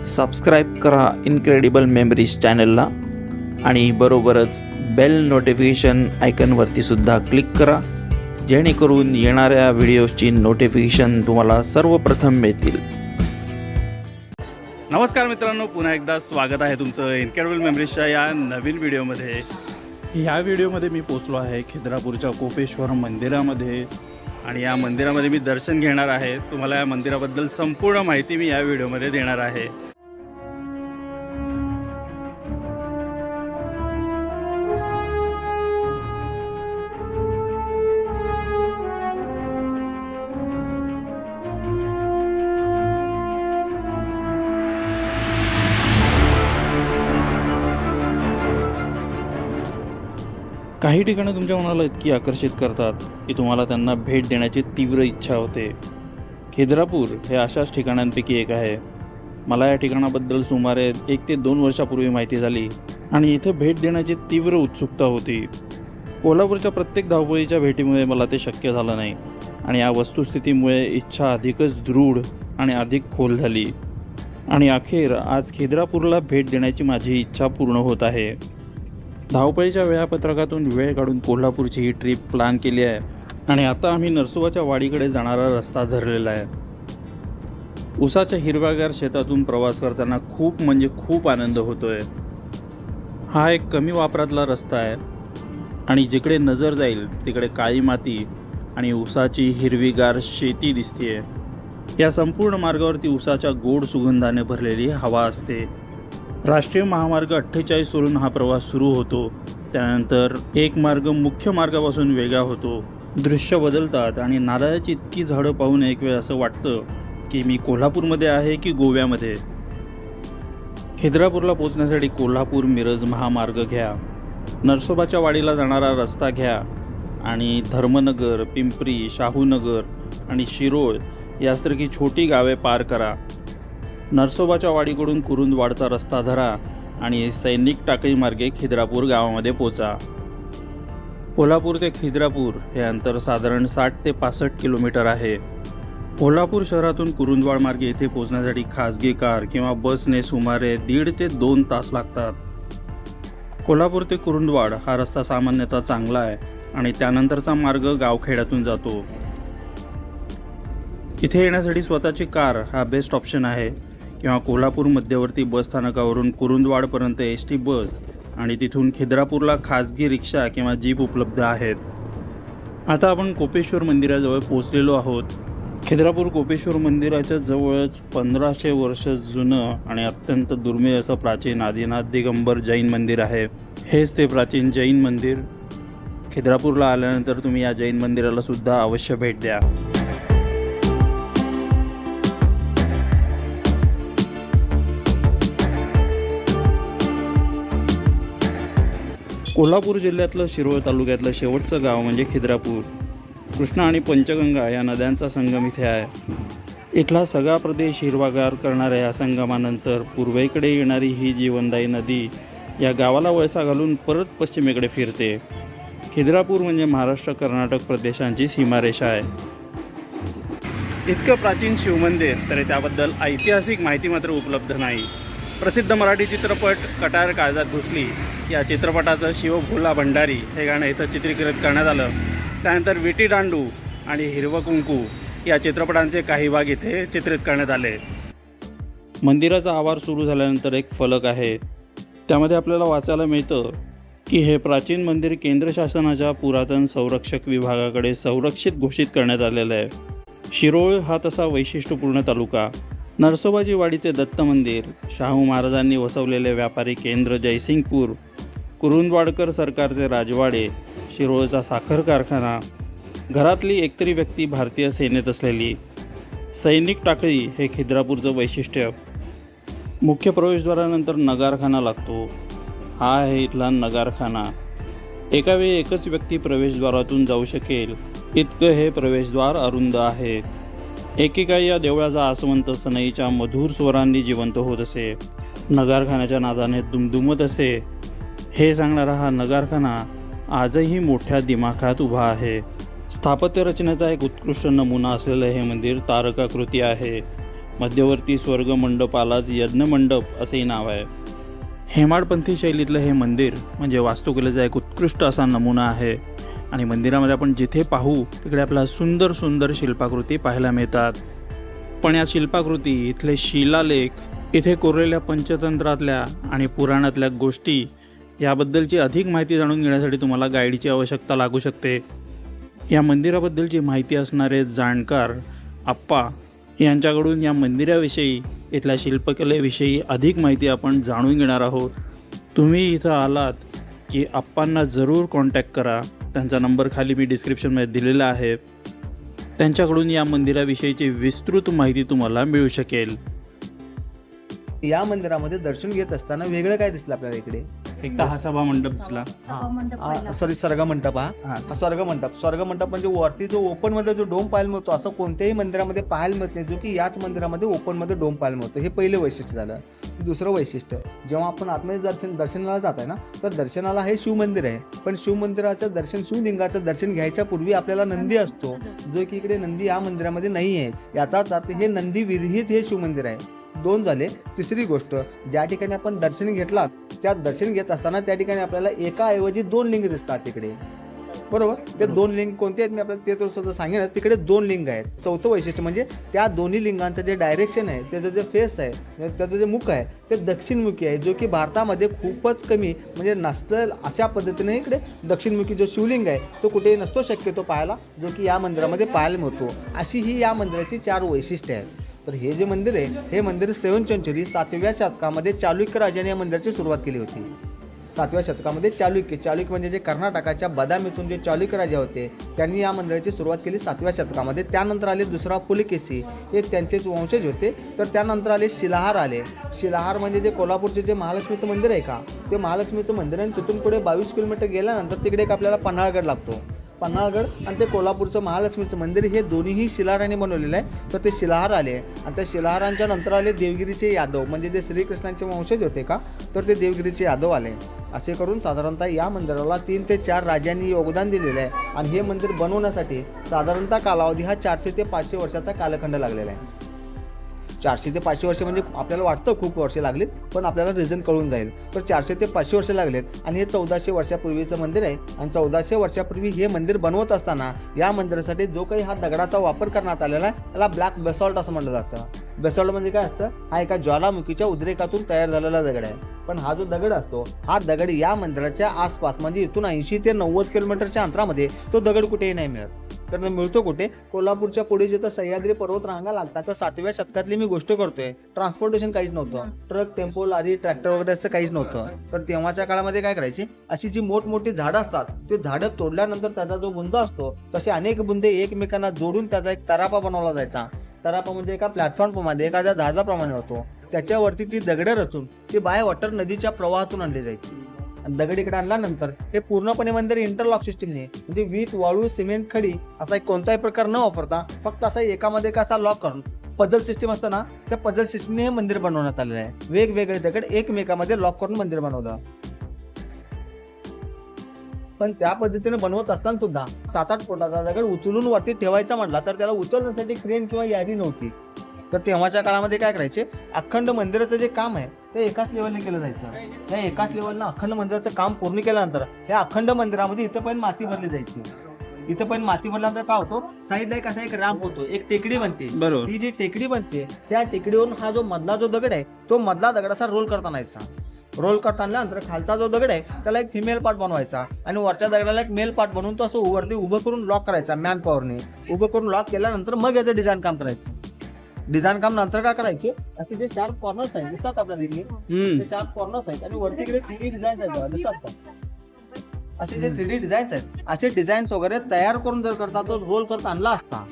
Subscribe करा incredible memories चॅनलला आणि बरोबरच बेल नोटिफिकेशन आयकॉनवरती सुद्धा क्लिक करा, जेणेकरून येणाऱ्या व्हिडिओजची नोटिफिकेशन तुम्हाला सर्वप्रथम मिळतील. नमस्कार मित्रांनो, पुन्हा एकदा स्वागत आहे तुमचं इनक्रेडिबल मेमरीजच्या या नवीन व्हिडिओमध्ये. या व्हिडिओमध्ये मी पोचलो आहे खिद्रापूरच्या कोपेश्वर मंदिरामध्ये आणि या मंदिरामध्ये मी दर्शन घेणार आहे. तुम्हाला या मंदिराबद्दल संपूर्ण माहिती मी या व्हिडिओमध्ये देणार आहे. काही ठिकाणं तुमच्या मनाला इतकी आकर्षित करतात की तुम्हाला त्यांना भेट देण्याची तीव्र इच्छा होते. खिद्रापूर हे अशाच ठिकाणांपैकी एक आहे. मला या ठिकाणाबद्दल सुमारे 1 ते 2 वर्षापूर्वी माहिती झाली आणि इथे भेट देण्याची तीव्र उत्सुकता होती. कोल्हापूरच्या प्रत्येक धावपळीच्या भेटीमुळे मला ते शक्य झालं नाही आणि या वस्तुस्थितीमुळे इच्छा अधिकच दृढ आणि अधिक खोल झाली आणि अखेर आज खिद्रापूरला भेट देण्याची माझी इच्छा पूर्ण होत आहे. धावपळीच्या वेळापत्रकातून वेळ काढून कोल्हापूरची ही ट्रिप प्लॅन केली आहे आणि आता आम्ही नरसोबाच्या वाडीकडे जाणारा रस्ता धरलेला आहे. उसाच्या हिरव्यागार शेतातून प्रवास करताना खूप आनंद होतोय. हा एक कमी वापरातला रस्ता आहे आणि जिकडे नजर जाईल तिकडे काळी माती आणि उसाची हिरवीगार शेती दिसतेय. या संपूर्ण मार्गावरती उसाच्या गोड सुगंधाने भरलेली हवा असते. राष्ट्रीय महामार्ग 48 वरून हा प्रवास सुरू होतो. त्यानंतर एक मार्ग मुख्य मार्गापासून वेगळा होतो. दृश्य बदलतात आणि नारळाची इतकी झाडं पाहून एक वेळ असं वाटतं की मी कोल्हापूरमध्ये आहे की गोव्यामध्ये. खिद्रापूरला पोहोचण्यासाठी कोल्हापूर मिरज महामार्ग घ्या, नरसोबाच्या वाडीला जाणारा रस्ता घ्या आणि धर्मनगर, पिंपरी, शाहूनगर आणि शिरोळ यासारखी छोटी गावे पार करा. नरसोबाच्या वाडीकडून कुरुंदवाडचा रस्ता धरा आणि सैनिक टाकळी मार्गे खिद्रापूर गावामध्ये पोचा. कोल्हापूर ते खिद्रापूर हे अंतर साधारण 60 ते 65 किलोमीटर आहे. कोल्हापूर शहरातून कुरुंदवाड मार्गे येथे पोहोचण्यासाठी खाजगी कार किंवा बसने सुमारे 1.5 ते 2 तास लागतात. कोल्हापूर ते कुरुंदवाड हा रस्ता सामान्यतः चांगला आहे आणि त्यानंतरचा मार्ग गावखेड्यातून जातो. इथे येण्यासाठी स्वतःची कार हा बेस्ट ऑप्शन आहे किंवा कोल्हापूर मध्यवर्ती बस स्थानकावरून कुरुंदवाडपर्यंत ST बस आणि तिथून खिद्रापूरला खाजगी रिक्षा किंवा जीप उपलब्ध आहेत. आता आपण कोपेश्वर मंदिराजवळ पोहोचलेलो आहोत. खिद्रापूर कोपेश्वर मंदिराच्या जवळच 1500 वर्ष जुनं आणि अत्यंत दुर्मिळ असं प्राचीन आदिनाथ दिगंबर जैन मंदिर आहे. हेच ते प्राचीन जैन मंदिर. खिद्रापूरला आल्यानंतर तुम्ही या जैन मंदिराला सुद्धा अवश्य भेट द्या. कोल्हापूर जिल्ह्यातलं शिरोळ तालुक्यातलं शेवटचं गाव म्हणजे खिद्रापूर. कृष्णा आणि पंचगंगा या नद्यांचा संगम इथे आहे. इथला सगळा प्रदेश हिरवागार करणाऱ्या या संगमानंतर पूर्वेकडे येणारी ही जीवनदायी नदी या गावाला वळसा घालून परत पश्चिमेकडे फिरते. खिद्रापूर म्हणजे महाराष्ट्र कर्नाटक प्रदेशांची सीमारेषा आहे. इतकं प्राचीन शिवमंदिर तरी त्याबद्दल ऐतिहासिक माहिती मात्र उपलब्ध नाही. प्रसिद्ध मराठी चित्रपट कटार काळजात घुसली या चित्रपटाचं शिव भोला भंडारी हे गाणं इथं चित्रीकृत करण्यात आलं. त्यानंतर विटी दांडू आणि हिरवं कुंकू या चित्रपटांचे काही भाग इथे चित्रित करण्यात आले. मंदिराचा आवार सुरू झाल्यानंतर एक फलक आहे. त्यामध्ये आपल्याला वाचायला मिळतं की हे प्राचीन मंदिर केंद्र शासनाच्या पुरातन संरक्षक विभागाकडे संरक्षित घोषित करण्यात आलेलं आहे. शिरोळ हा तसा वैशिष्ट्यपूर्ण तालुका. नरसोबाची वाडीचे दत्त मंदिर, शाहू महाराजांनी वसवलेले व्यापारी केंद्र जयसिंगपूर, कुरुंदवाडकर सरकारचे राजवाडे, शिरोळचा साखर कारखाना, घरातली एकतरी व्यक्ती भारतीय सेनेत असलेली, सैनिक टाकळी हे खिद्रापूरचं वैशिष्ट्य. मुख्य प्रवेशद्वारानंतर नगारखाना लागतो. हा आहे इथला नगारखाना. एका वेळी एकच व्यक्ती प्रवेशद्वारातून जाऊ शकेल इतकं हे प्रवेशद्वार अरुंद आहे. एकेकाळी या देवळाचा आसवंत सनईच्या मधुर स्वरांनी जिवंत होत असे. नगारखान्याच्या नादाने दुमदुमत असे. हे सांगणारा हा नगारखाना आजही मोठ्या दिमाखात उभा आहे. स्थापत्य रचनेचा एक उत्कृष्ट नमुना असलेलं हे मंदिर तारकाकृती आहे. मध्यवर्ती स्वर्ग मंडपालाच यज्ञमंडप असेही नाव आहे. हेमाडपंथी शैलीतलं हे मंदिर म्हणजे वास्तुकलेचा एक उत्कृष्ट असा नमुना आहे आणि मंदिरामध्ये आपण जिथे पाहू तिकडे आपल्याला सुंदर सुंदर शिल्पाकृती पाहायला मिळतात. पण या शिल्पाकृती, इथले शिलालेख, इथे कोरलेल्या पंचतंत्रातल्या आणि पुराणातल्या गोष्टी याबद्दलची अधिक माहिती जाणून घेण्यासाठी तुम्हाला गाईडची आवश्यकता लागू शकते. या मंदिराबद्दलची माहिती असणारे जाणकार आप्पा यांच्याकडून या मंदिराविषयी, इथल्या शिल्पकलेविषयी अधिक माहिती आपण जाणून घेणार आहोत. तुम्ही इथं आलात की आप्पांना जरूर कॉन्टॅक्ट करा. त्यांचा नंबर खाली मी डिस्क्रिप्शनमध्ये दिलेला आहे. त्यांच्याकडून या मंदिराविषयीची विस्तृत माहिती तुम्हाला मिळू शकेल. या मंदिरामध्ये दर्शन घेत असताना वेगळं काय दिसलं आपल्याला इकडे? एकदा हा सभा मंडप दिसला. सॉरी, स्वर्ग मंडप. स्वर्ग मंडप म्हणजे वरती जो ओपन मध्ये जो डोम पाहायला मिळतो असं कोणत्याही मंदिरामध्ये पाहायला मिळत नाही, जो की याच मंदिरामध्ये ओपन मध्ये डोम पाहायला मिळतो. हे पहिलं वैशिष्ट्य झालं. दुसरं वैशिष्ट्य, जेव्हा आपण आतमध्ये दर्शनाला जात आहे ना, तर दर्शनाला हे शिवमंदिर आहे, पण शिवमंदिराचं दर्शन, शिवलिंगाचं दर्शन घ्यायच्या पूर्वी आपल्याला नंदी असतो, जो की इकडे नंदी या मंदिरामध्ये नाही आहे. याचाच अर्थ हे नंदी विरहित हे शिवमंदिर आहे. 2 झाले. तिसरी गोष्ट, ज्या ठिकाणी आपण दर्शन घेतलात त्या दर्शन घेत असताना त्या ठिकाणी आपल्याला एकाऐवजी 2 लिंग दिसतात तिकडे, बरोबर. ते 2 लिंग कोणते आहेत मी आपल्याला ते तर सुद्धा सांगेन. तिकडे 2 लिंग आहेत. चौथं वैशिष्ट्य म्हणजे त्या दोन्ही लिंगांचं जे डायरेक्शन आहे, त्याचं जे फेस आहे, त्याचं जे मुख आहे ते दक्षिणमुखी आहे, जो की भारतामध्ये खूपच कमी म्हणजे नसतं. अशा पद्धतीने इकडे दक्षिणमुखी जो शिवलिंग आहे तो कुठेही नसतो शक्यतो पाहायला, जो की या मंदिरामध्ये पाहायला मिळतो. अशी ही या मंदिराची 4 वैशिष्ट्ये आहेत. तर हे जे मंदिर आहे, हे मंदिर 7th century 7व्या शतकामध्ये चालुक्य राजाने या मंदिराची सुरुवात केली होती. 7व्या शतकामध्ये चालुक्य म्हणजे जे कर्नाटकाच्या बदामीतून जे चालुक्य राजा होते त्यांनी या मंदिराची सुरुवात केली 7व्या शतकामध्ये. त्यानंतर आले दुसरा पुलकेशी, हे त्यांचेच वंशज होते. तर त्यानंतर आले शिलाहार आले. शिलाहार म्हणजे जे कोल्हापूरचे जे महालक्ष्मीचं मंदिर आहे का, ते महालक्ष्मीचं मंदिर आहे. तिथून पुढे 22 किलोमीटर गेल्यानंतर तिकडे एक आपल्याला पन्हाळगड लागतो. पन्हाळगड आणि ते कोल्हापूरचं महालक्ष्मीचं मंदिर हे दोन्हीही शिलाहाराने बनवलेलं आहे. तर ते शिलाहार आले आणि त्या शिलाहारांच्या नंतर आले देवगिरीचे यादव, म्हणजे जे श्रीकृष्णांचे वंशज होते का, तर ते देवगिरीचे यादव आले. असे करून साधारणतः या मंदिराला 3 ते 4 राजांनी योगदान दिलेलं आहे. आणि हे मंदिर बनवण्यासाठी साधारणतः कालावधी हा 400 ते 500 वर्षाचा कालखंड लागलेला आहे. 400 ते 500 वर्ष म्हणजे आपल्याला वाटतं खूप वर्षे लागलीत, पण आपल्याला रिझन कळून जाईल. तर 400 ते 500 वर्ष लागलेत आणि हे 1400 वर्षापूर्वीचं मंदिर आहे. आणि 1400 वर्षापूर्वी हे मंदिर बनवत असताना या मंदिरासाठी जो काही हा दगडाचा वापर करण्यात आलेला आहे त्याला ब्लॅक बेसॉल्ट असं म्हटलं जातं. बेसॉल्ट म्हणजे काय असतं? हा एका ज्वालामुखीच्या उद्रेकातून तयार झालेला दगड आहे. पण हा जो दगड असतो, हा दगड या मंदिराच्या आसपास म्हणजे इथून 80 ते 90 किलोमीटरच्या अंतरामध्ये तो दगड कुठेही नाही मिळत. तर मिळतो कुठे? कोल्हापूरच्या पुढे जिथं सह्याद्री पर्वत रांगा लागतात. तर 7व्या शतकातली मी गोष्ट करतोय. ट्रान्सपोर्टेशन काहीच नव्हतं, ट्रक, टेम्पो, लारी, ट्रॅक्टर वगैरे असं काहीच नव्हतं. तर तेव्हाच्या काळामध्ये काय करायची, अशी जी मोठमोठी झाडं असतात ते झाडं तोडल्यानंतर त्याचा जो बुंदा असतो, तसे अनेक बुंदे एकमेकांना जोडून त्याचा एक तरापा बनवला जायचा. तरापा म्हणजे एका प्लॅटफॉर्मप्रमाणे एखाद्या जहाजाप्रमाणे होतो. त्याच्यावरती ती दगडं रचून ती बाय वॉटर नदीच्या प्रवाहातून आणली जायची. दगड इकडे आणल्यानंतर हे पूर्णपणे मंदिर इंटरलॉक सिस्टीमने, म्हणजे वीट, वाळू, सिमेंट, खडी असा एक कोणताही प्रकार न वापरता फक्त असा एकामध्ये कसा लॉक करून पजल सिस्टीम असतं ना, त्या पजल सिस्टीमने हे मंदिर बनवण्यात आलेलं आहे. वेगवेगळे दगड एकमेकामध्ये लॉक करून मंदिर बनवलं. पण त्या पद्धतीने बनवत असताना सुद्धा 7-8 फुटाचा दगड उचलून वरती ठेवायचा म्हटला तर त्याला उचलण्यासाठी क्रेन किंवा यादी नव्हती. तर तेव्हाच्या काळामध्ये काय करायचे, अखंड मंदिराचं जे काम आहे ते एकाच लेवलने केलं जायचं. त्या एकाच लेवलनं अखंड मंदिराचं काम पूर्ण केल्यानंतर या अखंड मंदिरामध्ये इथं पण माती भरली जायची. इथं पण माती भरल्यानंतर काय होतो, साईडला एक असा एक रॅम्प होतो, एक टेकडी बनते. बरोबर. ती जी टेकडी बनते त्या टेकडीवरून हा जो मधला जो दगड आहे तो मधला दगडाचा रोल करता आणायचा. रोल करता आणल्यानंतर खालचा जो दगड आहे त्याला एक फिमेल पार्ट बनवायचा आणि वरच्या दगडाला एक मेल पार्ट बनवून तो असं वरती उभं करून लॉक करायचा. मॅन पॉवरने उभं करून लॉक केल्यानंतर मग याचं डिझाईन काम करायचं. डिझाइन काम नंतर काय करायचे, असे जे शार्प कॉर्नर्स आहेत दिसतात आपल्याला इथे, ते शार्प कॉर्नर्स आहेत आणि वरती इकडे 3D डिझाईन्स आहेत दिसतात का, असे जे 3D डिझाईन्स आहेत, असे डिझाईन्स वगैरे तयार करून जर करता तो रोल करता आणला असता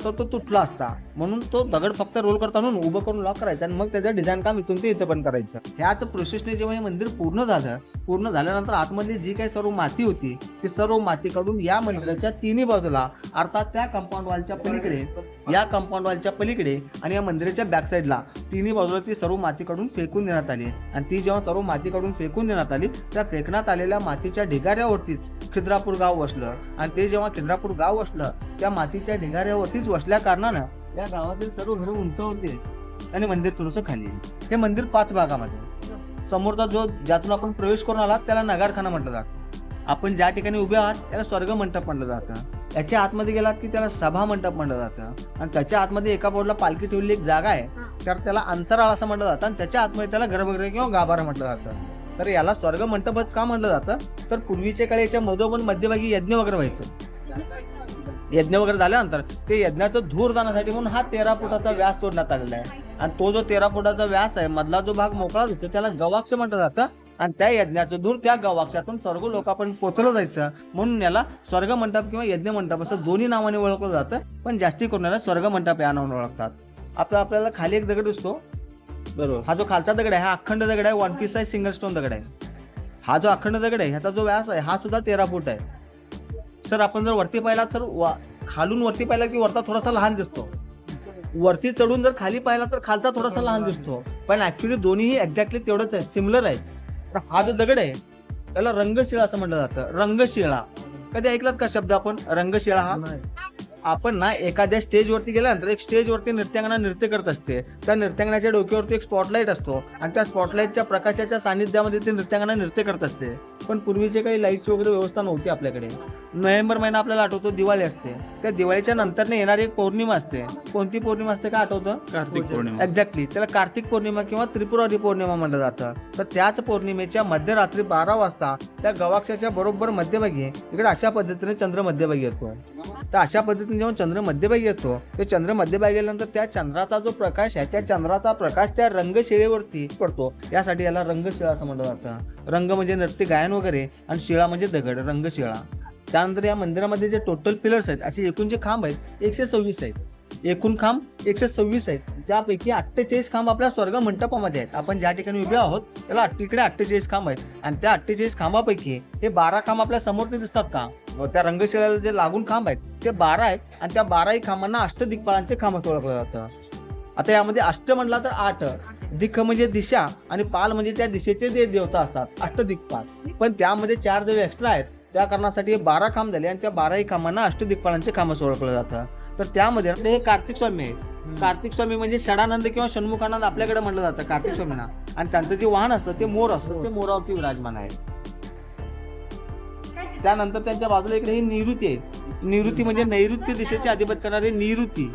तर तो तुटला असता. म्हणून तो दगड फक्त रोल करता आणून उभं करून लॉक करायचा आणि मग त्याचं डिझाईन काम इथून ते इथं पण करायचं. ह्याच प्रोसेसने जेव्हा हे मंदिर पूर्ण झाल्यानंतर आतमधली जी काही सर्व माती होती ती सर्व माती काढून या मंदिराच्या तिन्ही बाजूला अर्थात त्या कंपाऊंड वॉलच्या पलीकडे, या कंपाऊंड वॉलच्या पलीकडे आणि या मंदिराच्या बॅक साईडला तिन्ही बाजूला ती सर्व माती काढून फेकून देण्यात आली. आणि ती जेव्हा सर्व माती काढून फेकून देण्यात आली त्या फेकण्यात आलेल्या मातीच्या ढिगाऱ्यावरतीच खिद्रापूर गाव वसलं. आणि ते जेव्हा खिद्रापूर गाव वसलं त्या मातीच्या ढिगाऱ्यावरतीच वसल्या कारणानं या गावातील सर्व घरं उंचावरती आहेत आणि मंदिर थोडंसं खाली आहे. हे मंदिर 5 भागामध्ये. समोरचा जो ज्यातून आपण प्रवेश करून आलात त्याला नगारखाना म्हटलं जातं. आपण ज्या ठिकाणी उभे आहात त्याला स्वर्ग मंडप म्हटलं जातं. याच्या आतमध्ये गेलात की त्याला सभा मंडप म्हटलं जातं आणि त्याच्या आतमध्ये एका बाजूला पालखी ठेवलेली एक जागा आहे तर त्याला अंतराळ असं म्हटलं जातं आणि त्याच्या आतमध्ये त्याला गर्भगृह किंवा गाभारा म्हटलं जातं. तर याला स्वर्ग मंडपच का म्हटलं जातं तर पूर्वीच्या काळी याच्या मधोमध मध्यभागी यज्ञ वगैरे व्हायचं. यज्ञ वगैरे झाल्यानंतर ते यज्ञाचं धूर जाण्यासाठी म्हणून हा 13 फुटाचा व्यास तोडण्यात आलेला आहे आणि तो जो 13 फुटाचा व्यास आहे मधला जो भाग मोकळा दिसतो त्याला गवाक्ष म्हटलं जातं आणि त्या यज्ञाचं धूर त्या गवाक्षातून स्वर्ग लोकांपर्यंत पोचलं जायचं म्हणून याला स्वर्ग मंडप किंवा यज्ञ मंडप असं दोन्ही नावाने ओळखलं जातं पण जास्ती करून याला स्वर्ग मंडप या नावाने ओळखतात. आपल्याला खाली एक दगड दिसतो बरोबर. हा जो खालचा दगड आहे हा अखंड दगड आहे, 1 पीस आहे, सिंगल स्टोन दगड आहे. हा जो अखंड दगड आहे ह्याचा जो व्यास आहे हा सुद्धा 13 फूट आहे. सर आपण जर वरती पाहिला तर खालून वरती पाहिला की वरता थोडासा लहान दिसतो, वरती चढून जर खाली पाहिला तर खालचा थोडासा लहान दिसतो पण ऍक्च्युली दोन्हीही एक्झॅक्टली तेवढंच आहे, सिमिलर आहे. तर हा जो दगड आहे त्याला रंगशिळा असं म्हटलं जातं. रंगशिळा कधी ऐकलात का शब्द आपण रंगशिळा? हा आपण ना एखाद्या स्टेजवरती गेल्यानंतर एक स्टेजवरती नृत्यांगना नृत्य करत असते, त्या नृत्यांगनाच्या डोक्यावरती एक स्पॉटलाईट असतो आणि त्या स्पॉटलाईटच्या प्रकाशाच्या सानिध्यामध्ये ते नृत्यांगना नृत्य करत असते. पण पूर्वीचे काही लाईटची वगैरे व्यवस्था नव्हती आपल्याकडे. नोव्हेंबर महिना आपल्याला आठवतो दिवाळी असते, त्या दिवाळीच्या नंतर येणारी एक पौर्णिमा असते. कोणती पौर्णिमा असते का आठवतं? कार्तिक पौर्णिमा. एक्झॅक्टली, त्याला कार्तिक पौर्णिमा किंवा त्रिपुरारी पौर्णिमा म्हटलं जातं. तर त्याच पौर्णिमेच्या मध्यरात्री 12 वाजता त्या गवाक्षाच्या बरोबर मध्यभागी इकडे अशा पद्धतीने चंद्र मध्यभागी येतो. तर अशा पद्धतीने जेव्हा चंद्र मध्यभागी येतो ते चंद्र मध्यभागी गेल्यानंतर त्या चंद्राचा जो प्रकाश आहे त्या चंद्राचा प्रकाश त्या रंगशिळेवरती पडतो. यासाठी याला रंगशिळा असं म्हटलं जातं. रंग म्हणजे नृत्य गायन वगैरे आणि शिळा म्हणजे दगड, रंगशिळा. त्यानंतर या मंदिरामध्ये जे टोटल पिलर्स आहेत असे एकूण जे खांब आहेत 126 आहेत. एकूण खांब 126 आहेत. त्यापैकी 48 खांब आपल्या स्वर्ग मंडपामध्ये आहेत. आपण ज्या ठिकाणी उभे आहोत त्याला तिकडे 48 खांब आहेत आणि त्या 48 खांबापैकी हे 12 खांब आपल्या समोर ते दिसतात का? त्या रंगशिळेला जे लागून खांब आहेत ते 12 आहेत आणि त्या 12ही खांबांना अष्टदिग्पालांचे खांब असं ओळखलं जातं. आता यामध्ये अष्ट म्हणला तर 8, दिक् म्हणजे दिशा आणि पाल म्हणजे त्या दिशेचे देवता असतात, अष्टदिक्पाल. पण त्यामध्ये 4 देव एक्स्ट्रा आहेत त्या कारणासाठी 12 खांब झाले आणि त्या 12ही खांबांना अष्टदिक्पालांचे खांब असं ओळखलं जातं. तर त्यामध्ये हे कार्तिक स्वामी आहेत. कार्तिक स्वामी म्हणजे षडानंद किंवा षण्मुखानंद आपल्याकडे म्हटलं जातं कार्तिक स्वामींना आणि त्यांचं जे वाहन असतं ते मोर असतं, ते मोरावरती विराजमान आहे. त्यानंतर त्यांच्या बाजूला इकडे ही निवृत्ती आहे. निवृत्ती म्हणजे नैऋत्य दिशेचे अधिपत करणारे निवृत्ती.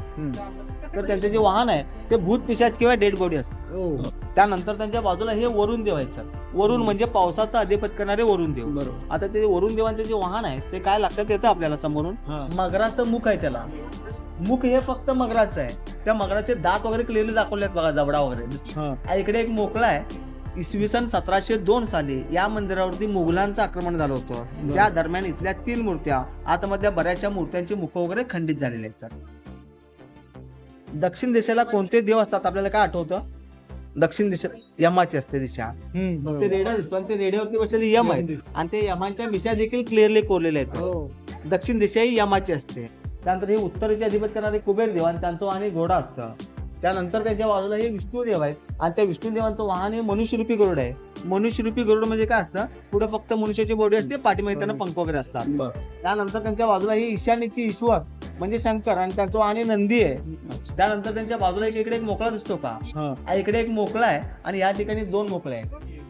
तर त्यांचे जे वाहन आहे ते भूत पिशाच किंवा डेड बॉडी असतं. त्यानंतर त्यांच्या बाजूला हे वरुण देव आहेत. वरुण म्हणजे पावसाचा अधिपत करणारे वरुण देव. बरोबर. आता ते वरुण देवांचे जे वाहन आहे ते काय लक्षात येतं आपल्याला समोरून? मगराचं मुख आहे. त्याला मुख हे फक्त मगराचं आहे. त्या मगराचे दात वगैरे क्लिअरली दाखवले आहेत बघा, जबडा वगैरे. इकडे एक मोकळा आहे. इसवी सन 1702 साली या मंदिरावरती मुघलांचं आक्रमण झालं होतं. त्या दरम्यान इथल्या 3 मूर्त्या आतमधल्या बऱ्याचशा मूर्त्यांची मुख वगैरे खंडित झालेले आहेत. सर दक्षिण दिशेला कोणते देव असतात आपल्याला काय आठवतं? दक्षिण दिशा यमाची असते दिशा. ते रेडा दिसतो आणि ते रेड्यावरती बसलेले यम आहेत आणि ते यमांच्या मिशा देखील क्लिअरली कोरलेले आहेत. दक्षिण दिशा ही यमाची असते. त्यानंतर हे उत्तरेचे अधिपत करणारे कुबेर देव आणि त्यांचं वाहन घोडा असतं. त्यानंतर त्यांच्या बाजूला हे विष्णुदेव आहेत आणि त्या विष्णुदेवांचं वाहन हे मनुष्यरूपी गरुड आहे. मनुष्यरूपी गरुड म्हणजे काय असतं? पुढे फक्त मनुष्याची बॉडी असते, पाठीमागे त्यांना पंख वगैरे असतात. त्यानंतर त्यांच्या बाजूला ही ईशान्येची ईश्वर म्हणजे शंकर आणि त्यांचं वाहन हे नंदी आहे. त्यानंतर त्यांच्या बाजूला इकडे एक मोकळा दिसतो का? इकडे एक मोकळा आहे आणि या ठिकाणी 2 मोकळे आहेत.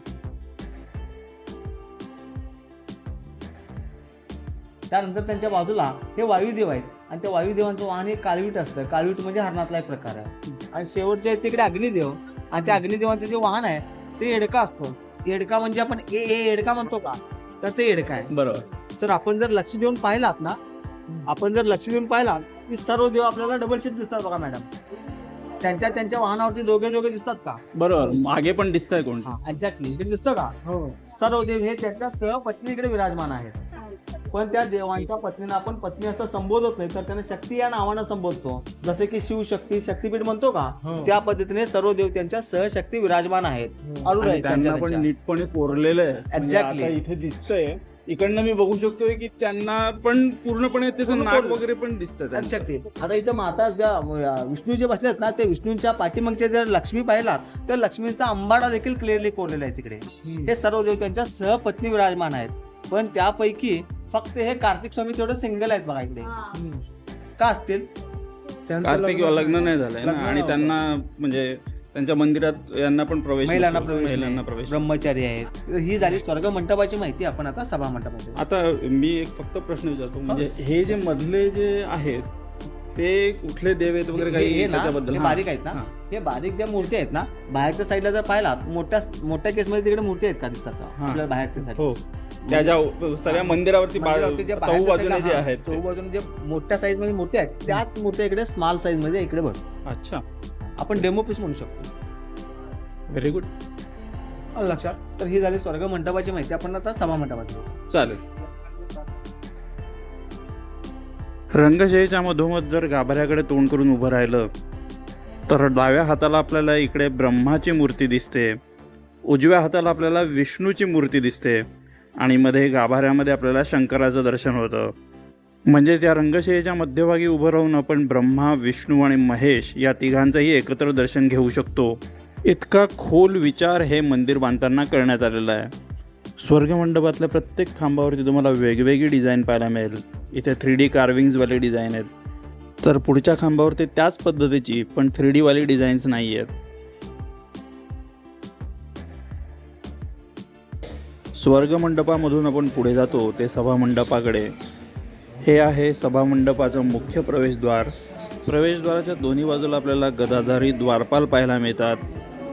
त्यानंतर त्यांच्या बाजूला हे वायुदेव आहेत आणि त्या वायुदेवांचं वाहन हे काळवीट असतं. काळवीट म्हणजे हरणातला एक प्रकार आहे. आणि शेवटचे आहेत तिकडे अग्निदेव आणि त्या अग्निदेवांचं जे वाहन आहे ते एडका असतो. एडका म्हणजे आपण एडका म्हणतो का? तर ते एडका आहे. बरोबर. सर आपण जर लक्ष देऊन पाहिलात ना, आपण जर लक्ष देऊन पाहिलात की सर्व देव आपल्याला डबल शिफ्ट दिसतात बघा मॅडम. त्यांच्या वाहनावरती दोघे दिसतात का? बरोबर. मागे पण दिसतंय कोण? एक्झॅक्टली ते दिसतं का? सर्व देव हे त्यांच्या सहपत्नीकडे विराजमान आहेत. पण त्या देवांच्या पत्नीला आपण पत्नी असं संबोधत नाही तर त्यांना शक्ती या नावानं संबोधतो. जसे की शिवशक्ती, शक्तीपीठ म्हणतो का? त्या पद्धतीने सर्व देव त्यांच्या सहशक्ती विराजमान आहेत. त्यांना पण नीटपणे कोरलेलं आहे. एक्झॅक्टली इथे दिसतंय. इकडनं मी बघू शकतोय की त्यांना पण पूर्णपणे त्याचं नाक वगैरे पण दिसतं. एक्झॅक्टली. आता इथं माता विष्णू जे बसलेत ना ते विष्णूंच्या पाठीमागचे जर लक्ष्मी पाहिलात तर लक्ष्मीचा अंबाडा देखील क्लिअरली कोरलेला आहे तिकडे. हे सर्व देव त्यांच्या सहपत्नी विराजमान आहेत. पण त्यापैकी फक्त हे कार्तिक स्वामी तेवढं सिंगल आहेत बघा इकडे. का असतील? त्यांचं कार्तिक लग्न नाही झालंय ना, लग्न आणि नव्हतं. त्यांना म्हणजे त्यांच्या मंदिरात यांना पण प्रवेश महिलांना नसतो. प्रवेश महिलांना नाही. प्रवेश ब्रह्मचारी आहेत. ही झाली स्वर्ग मंडपाची माहिती. आपण आता सभा मंडपाची. आता मी एक फक्त प्रश्न विचारतो, म्हणजे हे जे मधले जे आहेत ते कुठले देव आहेत वगैरे हे काही ना, त्याच्याबद्दल? हे हां. बारीक आहेत ना, हां. हे बारीक ज्या मूर्ती आहेत ना, बाहेरच्या साईडला जर पाहिलात मोठ्या केसमध्ये तिकडे मूर्ती आहेत का दिसतात का? हां. आपल्याला बाहेरच्या साईड हो, त्या ज्या सगळ्या मंदिरावरती चौबाजूने जे आहेत ते. चौबाजूने जे मोठ्या साईज मध्ये मूर्ती आहेत त्याच मूर्त्या इकडे स्मॉल साईज मध्ये इकडे बघ. अच्छा, आपण डेमो पीस म्हणू शकतो. Very good. आलं लक्षात. तर ही झाली स्वर्ग मंडपाची माहिती. आपण आता सभा मंडपाची. चालेल. रंगशाहीच्या मधोमध जर गाभाऱ्याकडे तोंड करून उभं राहिलं तर डाव्या हाताला आपल्याला इकडे ब्रह्माची मूर्ती दिसते, उजव्या हाताला आपल्याला विष्णूची मूर्ती दिसते, आणि मध्ये गाभाऱ्यामध्ये आपल्याला शंकराचं दर्शन होतं. म्हणजेच या रंगशाहीच्या मध्यभागी उभं राहून आपण ब्रह्मा, विष्णू आणि महेश या तिघांचंही एकत्र दर्शन घेऊ शकतो. इतका खोल विचार हे मंदिर बांधताना करण्यात आलेला आहे. स्वर्गमंडपातल्या प्रत्येक खांबावरती तुम्हाला वेगवेगळी डिझाईन पाहायला मिळेल. इथे 3D कार्विंग्जवाले डिझाईन आहेत, तर पुढच्या खांबावरती त्याच पद्धतीची पण 3D वाली डिझाईन्स नाही आहेत. स्वर्गमंडपामधून आपण पुढे जातो ते सभामंडपाकडे. हे आहे सभामंडपाचं मुख्य प्रवेशद्वार. प्रवेशद्वाराच्या दोन्ही बाजूला आपल्याला गदाधारी द्वारपाल पाहायला मिळतात.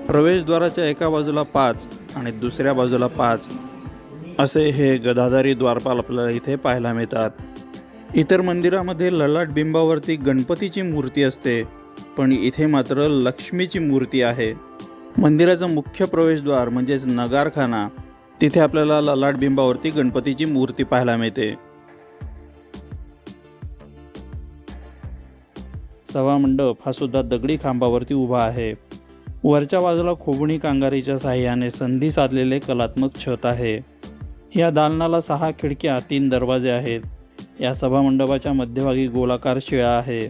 प्रवेशद्वाराच्या एका बाजूला 5 आणि दुसऱ्या बाजूला 5 असे हे गदाधारी द्वारपाल आपल्याला इथे पाहायला मिळतात. इतर मंदिरामध्ये ललाट बिंबावरती गणपतीची मूर्ती असते, पण इथे मात्र लक्ष्मीची मूर्ती आहे. मंदिराचं मुख्य प्रवेशद्वार म्हणजेच नगारखाना, तिथे आपल्याला ललाट बिंबावरती गणपतीची मूर्ती पाहायला मिळते. सभामंडप हा सुद्धा दगडी खांबावरती उभा आहे. वरच्या बाजूला खोबणी कांगारीच्या साहाय्याने संधी साधलेले कलात्मक छत आहे. या दालनाला 6 खिडक्या, 3 दरवाजे आहेत. या सभामंडपाच्या मध्यभागी गोलाकार शिळा आहे.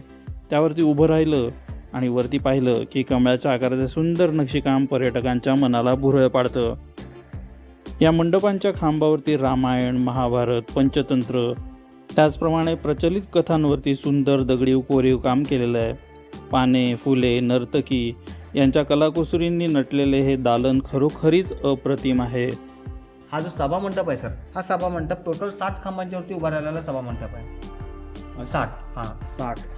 त्यावरती उभं राहिलं आणि वरती पाहिलं की कमळाच्या आकाराचे सुंदर नक्षीकाम पर्यटकांच्या मनाला भुरळ पाडतं. या मंडपांच्या खांबावरती रामायण, महाभारत, पंचतंत्र, त्याचप्रमाणे प्रचलित कथांवरती सुंदर दगडी कोरीव काम केलेलं आहे. पाने, फुले, नर्तकी यांच्या कलाकुसरींनी नटलेले हे दालन खरोखरीच अप्रतिम आहे. हा जो सभा मंडप आहे सर, हा सभा मंडप टोटल 60 खांबांच्यावरती उभा राहिलेला सभा मंडप आहे. 60.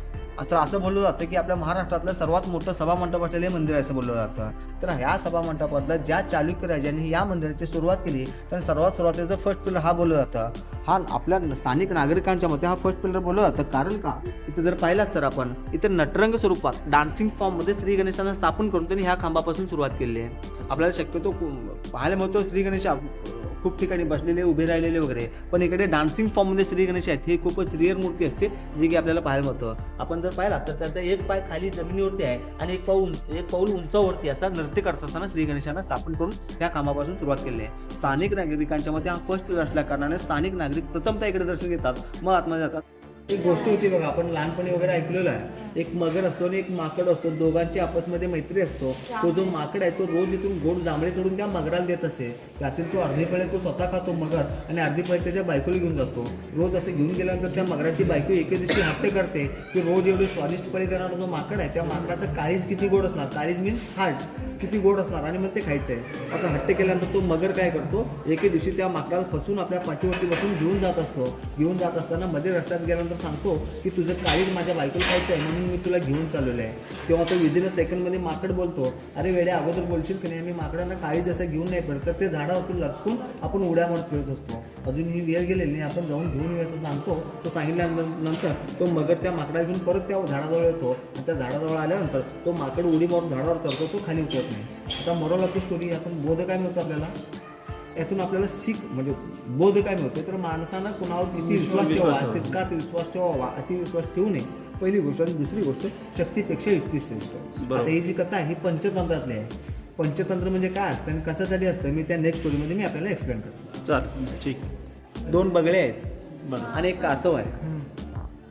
तर असं बोललं जातं की आपल्या महाराष्ट्रातलं सर्वात मोठं सभा मंडप असलेलं हे मंदिर आहे असं बोललं जातं. तर ह्या सभा मंडपातलं ज्या चालुक्य राजांनी या मंदिराची सुरुवात केली तर सर्वात सुरुवातीचं फर्स्ट पिलर हा बोललं जातं. हा आपल्या स्थानिक नागरिकांच्या मते हा फर्स्ट पिलर बोललं जातं. कारण का, इथं जर पाहिलात सर आपण, इथं नटरंग स्वरूपात डान्सिंग फॉर्ममध्ये श्री गणेशांना स्थापन करून त्यांनी ह्या खांबापासून सुरुवात केली आहे. आपल्याला शक्यतो पाहायला मिळतो श्री गणेश खूप ठिकाणी बसलेले, उभे राहिलेले वगैरे, पण इकडे डान्सिंग फॉर्ममध्ये श्री गणेश आहेत. ही खूपच रिअर मूर्ती असते जी की आपल्याला पाहायला मिळतं. आपण जर पाहिला तर त्याचा एक पाय खाली जमिनीवरती आहे आणि एक पाऊल उंचावरती असा नृत्य करत असताना श्री गणेशांना स्थापन करून त्या खांबापासून सुरुवात केली आहे. स्थानिक नागरिकांच्या मध्ये हा फर्स्ट पिलर असल्या कारणाने स्थानिक नागरिक प्रथमतः इकडे दर्शन घेतात, मग आतमध्ये जातात. एक गोष्ट होती बघा, आपण लहानपणी वगैरे ऐकलेलं आहे, एक मगर असतो आणि एक माकड असतो, दोघांची आपसमध्ये मैत्री असतो. तो जो माकड आहे तो रोज इथून गोड जांभळे तोडून त्या मगराला देत असे. त्यातील तो अर्धी फळे तो स्वतः खातो मगर, आणि अर्धी फळे त्याच्या बायकोला घेऊन जातो. रोज असं घेऊन गेल्यानंतर त्या मगराची बायको एके दिवशी हट्ट करते की रोज एवढी स्वादिष्ट फळे देणारा जो माकड आहे त्या माकडाचं काळीज किती गोड असणार, काळीज मीन्स हार्ट, किती गोड असणार, आणि मग ते खायचं आहे. असं हट्ट केल्यानंतर तो मगर काय करतो, एके दिवशी त्या माकडाला फसून आपल्या पाठीवरती बसून घेऊन जात असतो. घेऊन जात असताना मध्ये रस्त्यात गेल्यानंतर सांगतो की तुझं काळीज माझ्या बायकोला खायचं आहे म्हणून मी तुला घेऊन चालवलं आहे. तेव्हा तो विदिन सेकंडमध्ये माकड बोलतो, अरे वेड्या, अगोदर बोलशील की नाही, आम्ही माकडांना काळीज असं घेऊन नाही पडत. तर ते झाडावरतून लटकून आपण उड्या मारत फिरत असतो. अजून ही वेळ गेलेली नाही, आपण जाऊन घेऊन येऊ असं सांगतो. तो सांगितल्यानंतर तो मगर त्या माकडाला घेऊन परत त्या झाडाजवळ येतो, आणि त्या झाडाजवळ आल्यानंतर तो माकड उडी मारून झाडावर चढतो, तो खाली उतरत नाही. आता मोरल ऑफ द स्टोरी, यातून बोध काय मिळतो आपल्याला, यातून आपल्याला शिक म्हणजे बोध काय मिळतो, तर माणसानं कुणावर किती विश्वास ठेवावा, तितका विश्वास ठेवावा, अतिविश्वास ठेवू नये, पहिली गोष्ट. आणि दुसरी गोष्ट, शक्तीपेक्षा युक्ती श्रेष्ठ. आता ही जी कथा आहे ही पंचतंत्रातली आहे. पंचतंत्र म्हणजे काय असतं आणि कशासाठी असतं, मी त्या नेक्स्ट स्टोरीमध्ये मी आपल्याला एक्सप्लेन करतो. चालेल, ठीक. 2 बगळे आहेत आणि एक कासव आहे.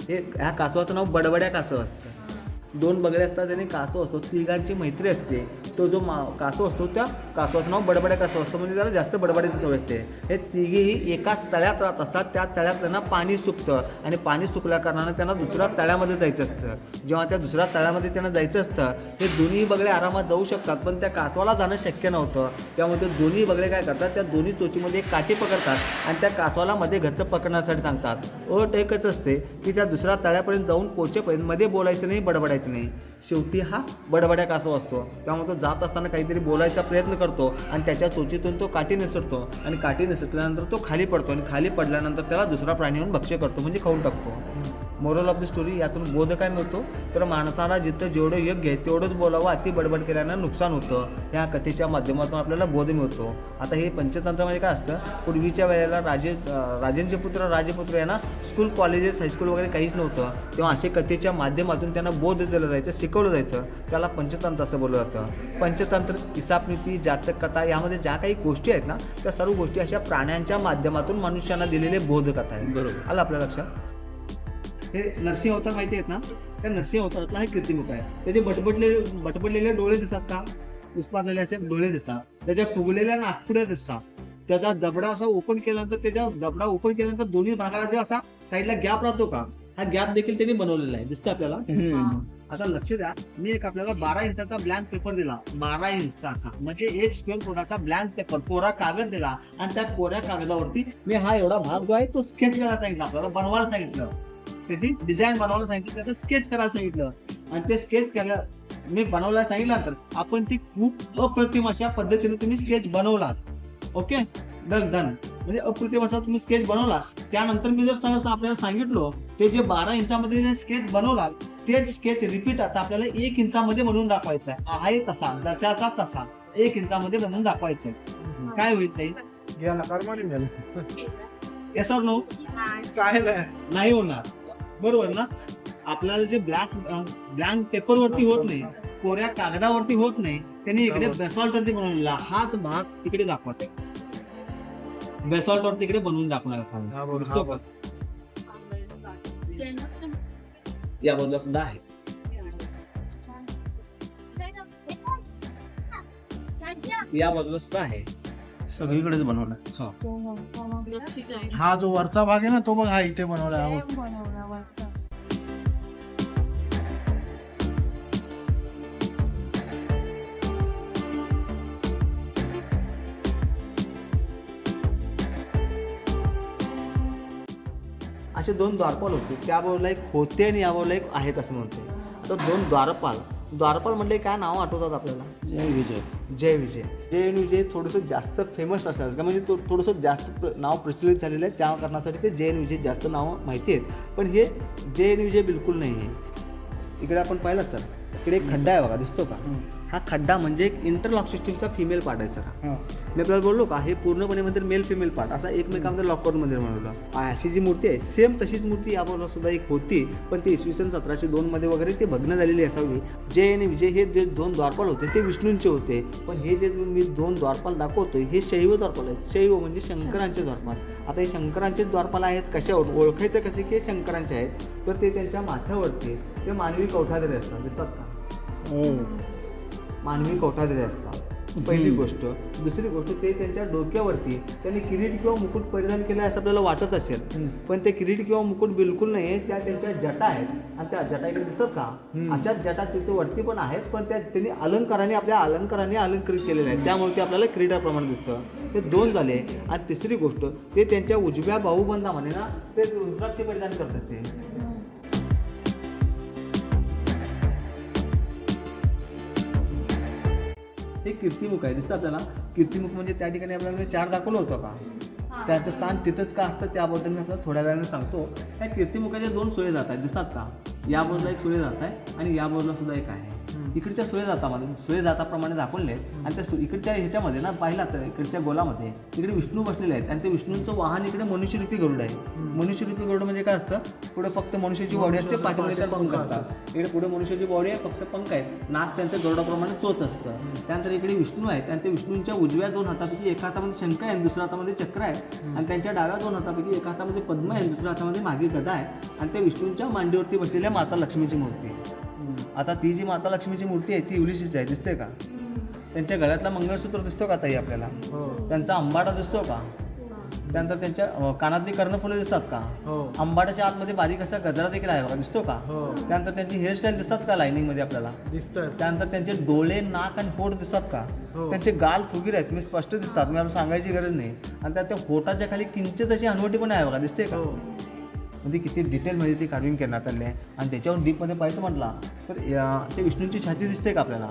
हे ह्या कासवाचं नाव बडबड्या कासव असतं. 2 बगळे असतात आणि कासव असतो, तिघांची मैत्री असते. तो जो कासव असतो त्या कासवाचं नाव बडबड्या कासव असतं, म्हणजे त्याला जास्त बडबड्याची सवय असते. हे तिघेही एकाच तळ्यात राहत असतात. त्या तळ्यात त्यांना पाणी सुकतं आणि पाणी सुकल्या कारणानं त्यांना दुसऱ्या तळ्यामध्ये जायचं असतं. जेव्हा त्या दुसऱ्या तळ्यामध्ये त्यांना जायचं असतं, हे दोन्ही बगळे आरामात जाऊ शकतात, पण त्या कासवाला जाणं शक्य नव्हतं. त्यामुळे ते दोन्ही बगळे काय करतात, त्या दोन्ही चोचीमध्ये एक काठी पकडतात आणि त्या कासवाला मध्ये गच्च पकडण्यासाठी सांगतात. अट एकच असते की त्या दुसऱ्या तळ्यापर्यंत जाऊन पोहोचेपर्यंत मध्ये बोलायचं नाही, बडबडायचं नाही. शेवटी हा बडबड्या कासव असतो. त्यामुळे तो जात असताना काहीतरी बोलायचा प्रयत्न करतो आणि त्याच्या चोचीतून तो काठी निसटतो आणि काठी निसटल्यानंतर तो खाली पडतो आणि खाली पडल्यानंतर त्याला दुसरा प्राणी येऊन भक्ष्य करतो, म्हणजे खाऊन टाकतो. मोरल ऑफ द स्टोरी, यातून बोध काय मिळतो तर माणसाला जिथं जेवढं योग्य आहे तेवढंच बोलावं, अति बडबड केल्यानं नुकसान होतं. ह्या कथेच्या माध्यमातून आपल्याला बोध मिळतो. आता हे पंचतंत्रामध्ये काय असतं, पूर्वीच्या वेळेला राजेंचे पुत्र राजपुत्र यांना स्कूल, कॉलेजेस, हायस्कूल वगैरे काहीच नव्हतं. तेव्हा असे कथेच्या माध्यमातून त्यांना बोध दिलं जायचं, शिकवलं जायचं. त्याला पंचतंत्र असं बोललं जातं. पंचतंत्र, इसापनीती, जातक कथा यामध्ये ज्या काही गोष्टी आहेत ना, त्या सर्व गोष्टी अशा प्राण्यांच्या माध्यमातून मनुष्यांना दिलेले बोधकथा आहे. बरोबर. आलं आपल्या लक्षात. हे नरसिंह अवतार माहिती आहेत ना, त्या नरसिंह अवतारातला हे कीर्तिमुख आहे. त्याचे बटबडलेले डोळे दिसतात का, पुष्पारलेले असे डोळे दिसतात. त्याच्या फुगलेल्या नागपुड्या दिसतात. त्याचा दबडा असा ओपन केल्यानंतर दोन्ही भागाला जे असा साईडला गॅप राहतो का, हा गॅप देखील त्यांनी बनवलेला आहे. दिसतं आपल्याला. आता लक्ष द्या, मी एक आपल्याला 12 इंचाचा ब्लँक पेपर दिला. 12 इंचाचा म्हणजे 1 स्क्वेअर फुटाचा ब्लँक पेपर, कोरा कागद दिला आणि त्या कोऱ्या कागदावरती मी हा एवढा भाग जो आहे तो स्केच करायला सांगितला, आपल्याला बनवायला सांगितलं. त्याची डिझाईन बनवायला सांगितलं, त्याचं स्केच करायला सांगितलं आणि ते स्केच करायला मी बनवायला सांगितल्यानंतर आपण ती खूप अप्रतिम अशा पद्धतीने तुम्ही स्केच बनवलात. Okay, done. म्हणजे अप्रतिम असा तुम्ही स्केच बनवला. त्यानंतर मी जर आपल्याला सांगितलं ते जे 12 इंचामध्ये जे स्केच बनवलात तेच स्केच रिपीट आता आपल्याला 1 इंचामध्ये बनवून दाखवायचं आहे तसा, जशाचा तसा 1 इंचामध्ये बनवून दाखवायचं आहे. काय होईल ताई? Yes or no? काय नाही होणार, बरोबर ना. आपल्याला जे ब्लँक पेपरवरती होत नाही, कोऱ्या कागदावरती होत नाही, त्यांनी इकडे बेसॉल्टवरती बनवलेला हाच भाग तिकडे दाखवायचा. बेसॉल्टवरती इकडे बनवून दाखवणार. दिसतो का? या बाजूला सुद्धा आहे. या बाजूला सुद्धा आहे. सगळीकडेच बनवलं. हा जो वरचा भाग आहे ना तो बघ, हा इथे बनवला. असे 2 द्वारपाल होते. त्या बाजूला एक होते आणि या बाजूला एक आहेत असं म्हणतो. आता 2 द्वारपाल म्हणजे काय नाव आठवतात आपल्याला? जय विजय थोडंसं जास्त फेमस असतात का, म्हणजे तो थोडंसं जास्त नाव प्रचलित झालेलं आहे, त्या कारणासाठी ते जय विजय जास्त नाव माहिती आहेत. पण हे जय विजय बिलकुल नाही आहे. इकडे आपण पाहिलं सर, इकडे एक खड्डा आहे बघा, दिसतो का? हा खड्डा म्हणजे एक इंटरलॉक सिस्टीमचा फिमेल पार्ट आहे सर. मी आपल्याला बोललो का, हे पूर्णपणे म्हणजे मेल फिमेल पार्ट असा एकमेकांमध्ये लॉकआउट मध्ये बनवलं. अशी जी मूर्ती आहे सेम तशीच मूर्ती याबरोबर सुद्धा एक होती, पण ते इसवी सन 1702 मध्ये वगैरे ते भग्न झालेली असावी. जय आणि विजय हे जे 2 द्वारपाल होते ते विष्णूंचे होते. पण हे जे मी 2 द्वारपाल दाखवतोय हे शैव द्वारपाल आहेत. शैव म्हणजे शंकरांचे द्वारपाल. आता हे शंकरांचे द्वारपाल आहेत. कशावर ओळखायचं कसे की शंकरांचे आहेत, तर ते त्यांच्या माथ्यावरती ते मानवी कवठादिरे असतात. दिसतात का? मानवी कवठादिरे असतात, पहिली गोष्ट. दुसरी गोष्ट, ते त्यांच्या डोक्यावरती त्यांनी किरीट किंवा मुकुट परिधान केलं असं आपल्याला वाटत असेल, पण ते किरीट किंवा मुकुट बिलकुल नाही आहे. त्या त्यांच्या जटा आहेत आणि त्या जटा इकडे दिसतात का, अशाच जटा तिथे वरती पण आहेत, पण त्या त्यांनी आपल्या अलंकाराने अलंकृत केलेल्या आहेत, त्यामुळे ते आपल्याला किरीटाप्रमाणे दिसतं. ते 2 झाले. आणि तिसरी गोष्ट, ते त्यांच्या उजव्या बाहुबंदामध्ये ना ते रुद्राक्ष परिधान करतात. ते हे कीर्तिमुख आहे. दिसतं आपल्याला? कीर्तिमुख म्हणजे त्या ठिकाणी आपल्याला 4 दाखवलं होतं का, त्याचं स्थान तिथंच का असतं त्याबद्दल मी आपल्याला थोड्या वेळाने सांगतो. त्या कीर्तिमुखाच्या 2 सोयी जात आहेत. दिसतात का? या बाजूला एक सोयी जात आहे आणि या बाजूला सुद्धा एक आहे. इकडच्या सोयी जाताप्रमाणे दाखवले आहेत. आणि त्या इकडच्या ह्याच्यामध्ये ना पाहिला तर इकडच्या गोलामध्ये इकडे विष्णू बसलेले आहेत आणि ते विष्णूंचं वाहन इकडे मनुष्यरूपी गरुड आहे. मनुष्यरूपी गरुड म्हणजे काय असतं, पुढे फक्त मनुष्याची बॉडी असते, पाठीमध्ये त्या पंख असतात. इकडे पुढे मनुष्याची बॉडी आहे, फक्त पंख आहेत, नाक त्यांच्या गरुडाप्रमाणे चोच असतं. त्यानंतर इकडे विष्णू आहेत आणि ते विष्णूंच्या उजव्या 2 हातापैकी एका हातामध्ये शंख आहे आणि दुसऱ्या हातामध्ये चक्र आहे आणि त्यांच्या डाव्या 2 हातापैकी एका हातामध्ये पद्म आहे आणि दुसऱ्या हातामध्ये मागे गदा आहे आणि त्या विष्णूंच्या मांडीवरती बसलेल्या माता लक्ष्मीची मूर्ती आहे. आता ती जी माता लक्ष्मीची मूर्ती आहे ती उलिशीची आहे, दिसते का? त्यांच्या गळ्यातला मंगळसूत्र दिसतो का ताई आपल्याला? त्यांचा अंबाडा दिसतो का? त्यानंतर त्यांच्या कानातली कर्णफुलं दिसतात का? अंबाड्याच्या आतमध्ये बारीक असा गजरा देखील आहे बघा, दिसतो का? त्यानंतर त्यांची हेअरस्टाईल दिसतात का लाईनिंगमध्ये आपल्याला? दिसतं. त्यानंतर त्यांचे डोळे, नाक आणि होठ दिसतात का? त्यांचे गाल फुगीर आहेत, मी स्पष्ट दिसतात, मी आपल्याला सांगायची गरज नाही. आणि त्या होठाच्या खाली किंचित अशी हनवटी पण आहे बघा, दिसते का? म्हणजे किती डिटेलमध्ये ती कार्विंग करण्यात आली आहे. आणि त्याच्यावर डीपमध्ये पाहायचं म्हटलं तर ते विष्णूंची छाती दिसते का आपल्याला?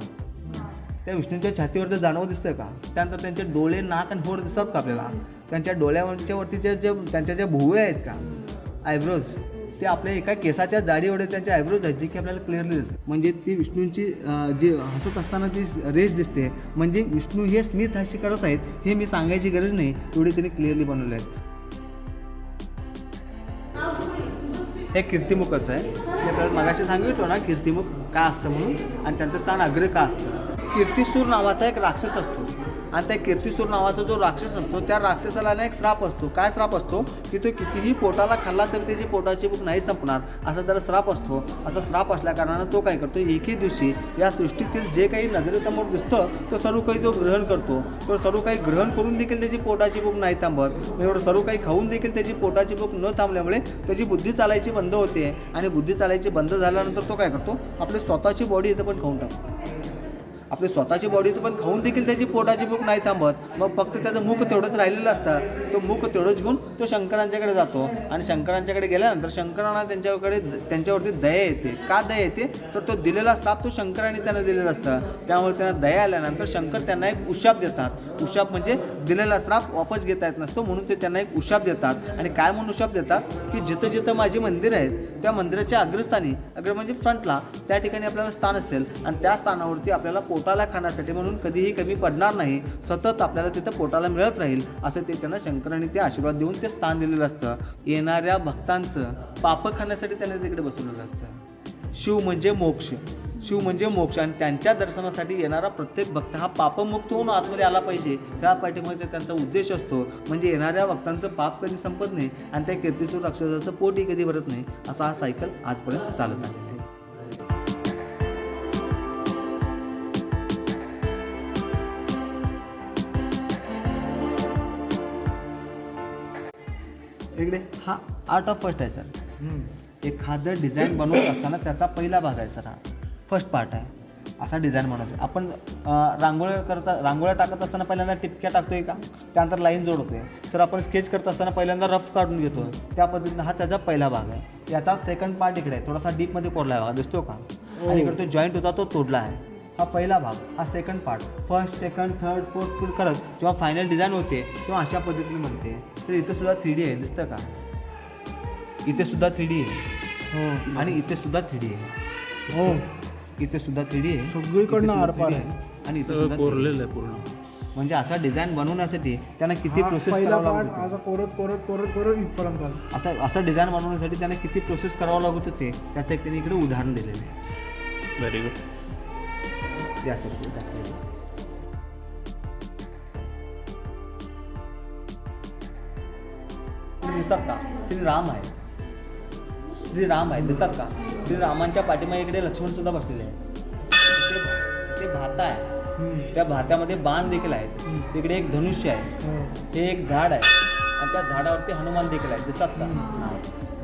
त्या विष्णूंच्या छातीवर जर जाणवं दिसतं का? त्यानंतर त्यांचे डोळे, नाक आणि होठ दिसतात का आपल्याला? त्यांच्या डोळ्यावरच्या वरती त्यांच्या ज्या भुवया आहेत का, आयब्रोज, ते आपल्या एका केसाच्या जाडी एवढे त्यांचे आयब्रोज आहेत, जे की आपल्याला क्लिअरली दिसते. म्हणजे ती विष्णूंची जी हसत असताना ती रेस दिसते, म्हणजे विष्णू हे स्मित हास्य करत आहेत हे मी सांगायची गरज नाही, एवढी त्यांनी क्लिअरली बनवले आहेत. हे कीर्तिमुखच आहे, मी आपल्याला मगाशी सांगितलं ना कीर्तिमुख का असतं म्हणून, आणि त्यांचं स्थान अग्र का असतं. कीर्तिसूर नावाचा एक राक्षस असतो, आणि त्या कीर्तिसूर नावाचा जो राक्षस असतो त्या राक्षसाला ना एक श्राप असतो. काय श्राप असतो की तो कितीही पोटाला खाल्ला तर त्याची पोटाची भूक नाही संपणार, असा त्याला श्राप असतो. असा श्राप असल्या कारणानं तो काय करतो, एकही दिवशी या सृष्टीतील जे काही नजरेसमोर दिसतं तो सर्व काही तो ग्रहण करतो. तो सर्व काही ग्रहण करून देखील त्याची पोटाची भूक नाही थांबत. एवढं सर्व काही खाऊन देखील त्याची पोटाची भूक न थांबल्यामुळे त्याची बुद्धी चालायची बंद होते, आणि बुद्धी चालायची बंद झाल्यानंतर तो काय करतो, आपली स्वतःची बॉडी इथं पण खाऊन टाकतो. आपली स्वतःची बॉडी पण खाऊन देखील त्याची पोटाची भूक नाही थांबत. मग फक्त त्याचं मुख तेवढंच राहिलेलं असतं. तो मुख तेवढंच घेऊन तो शंकरांच्याकडे जातो, आणि शंकरांच्याकडे गेल्यानंतर शंकरांना त्यांच्यावरती दया येते. का दया येते तर तो दिलेला श्राप तो शंकरांनी त्यांना दिलेला असतं. त्यामुळे त्यांना दया आल्यानंतर शंकर त्यांना एक उशाप देतात. उशाप म्हणजे दिलेला श्राप वापस घेता येत नसतो, म्हणून ते त्यांना एक उशाप देतात. आणि काय म्हणून उशाप देतात की जिथं जिथं माझी मंदिर आहेत त्या मंदिराच्या अग्रस्थानी, अग्र म्हणजे फ्रंटला, त्या ठिकाणी आपल्याला स्थान असेल, आणि त्या स्थानावरती आपल्याला पोटाला खाण्यासाठी म्हणून कधीही कमी पडणार नाही, सतत आपल्याला तिथं पोटाला मिळत राहील, असं ते त्यांना शंकरांनी ते आशीर्वाद देऊन ते स्थान दिलेलं असतं. येणाऱ्या भक्तांचं पाप खाण्यासाठी त्यांनी तिकडे बसवलेलं असतं. शिव म्हणजे मोक्ष, शिव म्हणजे मोक्ष, आणि त्यांच्या दर्शनासाठी येणारा प्रत्येक भक्त हा पापमुक्त होऊन आतमध्ये आला पाहिजे, ह्या पाठीमागचा त्यांचा उद्देश असतो. म्हणजे येणाऱ्या भक्तांचं पाप कधी संपत नाही, आणि त्या कीर्तिसूर राक्षसाचं पोटही कधी भरत नाही, असा हा सायकल आजपर्यंत चालत आलेला आहे. इकडे हा आर्ट ऑफ फर्स्ट आहे सर. एखादं डिझाईन बनवत असताना त्याचा पहिला भाग आहे सर, हा फर्स्ट पार्ट आहे. असा डिझाईन बनवायचा. आपण रांगोळ्या टाकत असताना पहिल्यांदा टिपक्या टाकतोय का, त्यानंतर लाईन जोडतोय सर. आपण स्केच करत असताना पहिल्यांदा रफ काढून घेतो, त्या पद्धतीने हा त्याचा पहिला भाग आहे. याचा सेकंड पार्ट इकडे आहे, थोडासा डीपमध्ये कोरला आहे बघा, दिसतो का? आणि इकडे तो जॉईंट होता तो तोडला आहे. हा पहिला भाग, हा second part. First, second, third, fourth करत जेव्हा फायनल डिझाईन होते तेव्हा अशा पद्धतीने बनते. तर इथं सुद्धा 3D आहे, दिसतं का? इथे सुद्धा 3D आहे, आणि इथे सुद्धा 3D आहे. इथे सुद्धा 3D आहे, सगळीकडनं आरपार आहे, आणि इथे सुद्धा कोरलेलं आहे पूर्ण. म्हणजे असा डिझाईन बनवण्यासाठी त्यांना किती प्रोसेस करावं लागत कोरत इथपर्यंत आलं. असं डिझाईन बनवण्यासाठी त्यांना किती प्रोसेस करावं लागत होते त्याचं एक त्यांनी इकडे उदाहरण दिलेलं आहे. Very good. दिसतात का? श्रीराम आहे, श्रीराम आहे, दिसतात का? श्रीरामांच्या पाठीमागे इकडे लक्ष्मण सुद्धा बसलेले आहे. ते भाता आहे, त्या भात्यामध्ये बाण देखील आहेत. तिकडे एक धनुष्य आहे, हे एक झाड आहे, आणि त्या झाडावरती हनुमान देखील आहे, दिसतात का?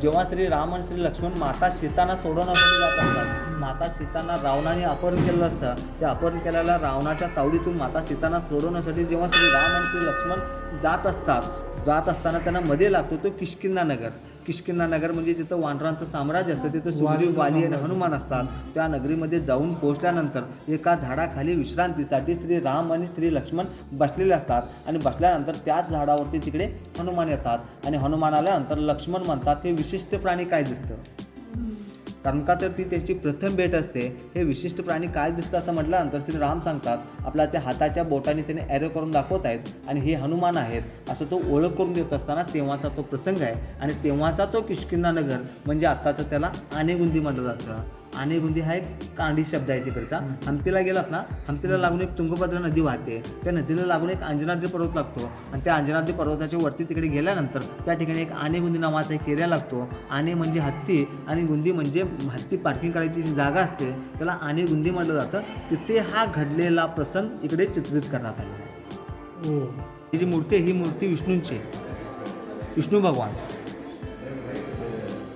जेव्हा श्रीराम आणि श्री लक्ष्मण माता सीतांना सोडवण्यासाठी जात असतात, माता सीतांना रावणाने अपहरण केलेलं असतं. त्या अपहरण केलेल्या रावणाच्या तावडीतून माता सीतांना सोडवण्यासाठी जेव्हा श्रीराम आणि श्री लक्ष्मण जात असताना त्यांना मध्ये लागतो तो किष्किंधा नगर. किष्किंधा नगर म्हणजे जिथं वानरांचं साम्राज्य असतं, तिथं सुग्रीव, वाली आणि हनुमान असतात. त्या नगरीमध्ये जाऊन पोहोचल्यानंतर एका झाडाखाली विश्रांतीसाठी श्री राम आणि श्री लक्ष्मण बसलेले असतात, आणि बसल्यानंतर त्याच झाडावरती तिकडे हनुमान येतात. आणि हनुमान आल्यानंतर लक्ष्मण म्हणतात, हे विशिष्ट प्राणी काय दिसतं? कारण का तर ती त्यांची प्रथम भेट असते. हे विशिष्ट प्राणी काय दिसतं असं म्हटल्यानंतर श्री राम सांगतात, आपल्या त्या हाताच्या बोटाने त्याने ॲरो करून दाखवत आहेत, आणि हे हनुमान आहेत असं तो ओळख करून देत असताना तेव्हाचा तो प्रसंग आहे. आणि तेव्हाचा तो किष्किंधा नगर म्हणजे आत्ताचं त्याला आनेगुंदी म्हटलं जातं. आनेगुंदी हा एक कानडी शब्द आहे तिकडचा. हम्पीला गेलात ना, हम्पीला लागून एक तुंगभद्रा नदी वाहते. त्या नदीला लागून एक अंजनाद्री पर्वत लागतो आणि त्या अंजनाद्री पर्वताच्या वरती तिकडे गेल्यानंतर त्या ठिकाणी एक आनेगुंदी नावाचा एक एरिया लागतो. आने म्हणजे हत्ती आणि गुंदी म्हणजे हत्ती पार्किंग करायची जी जागा असते त्याला आनेगुंदी म्हटलं जातं. तिथे हा घडलेला प्रसंग इकडे चित्रित करण्यात आलेला आहे. ही जी मूर्ती आहे ही मूर्ती विष्णूंची आहे, विष्णू भगवान.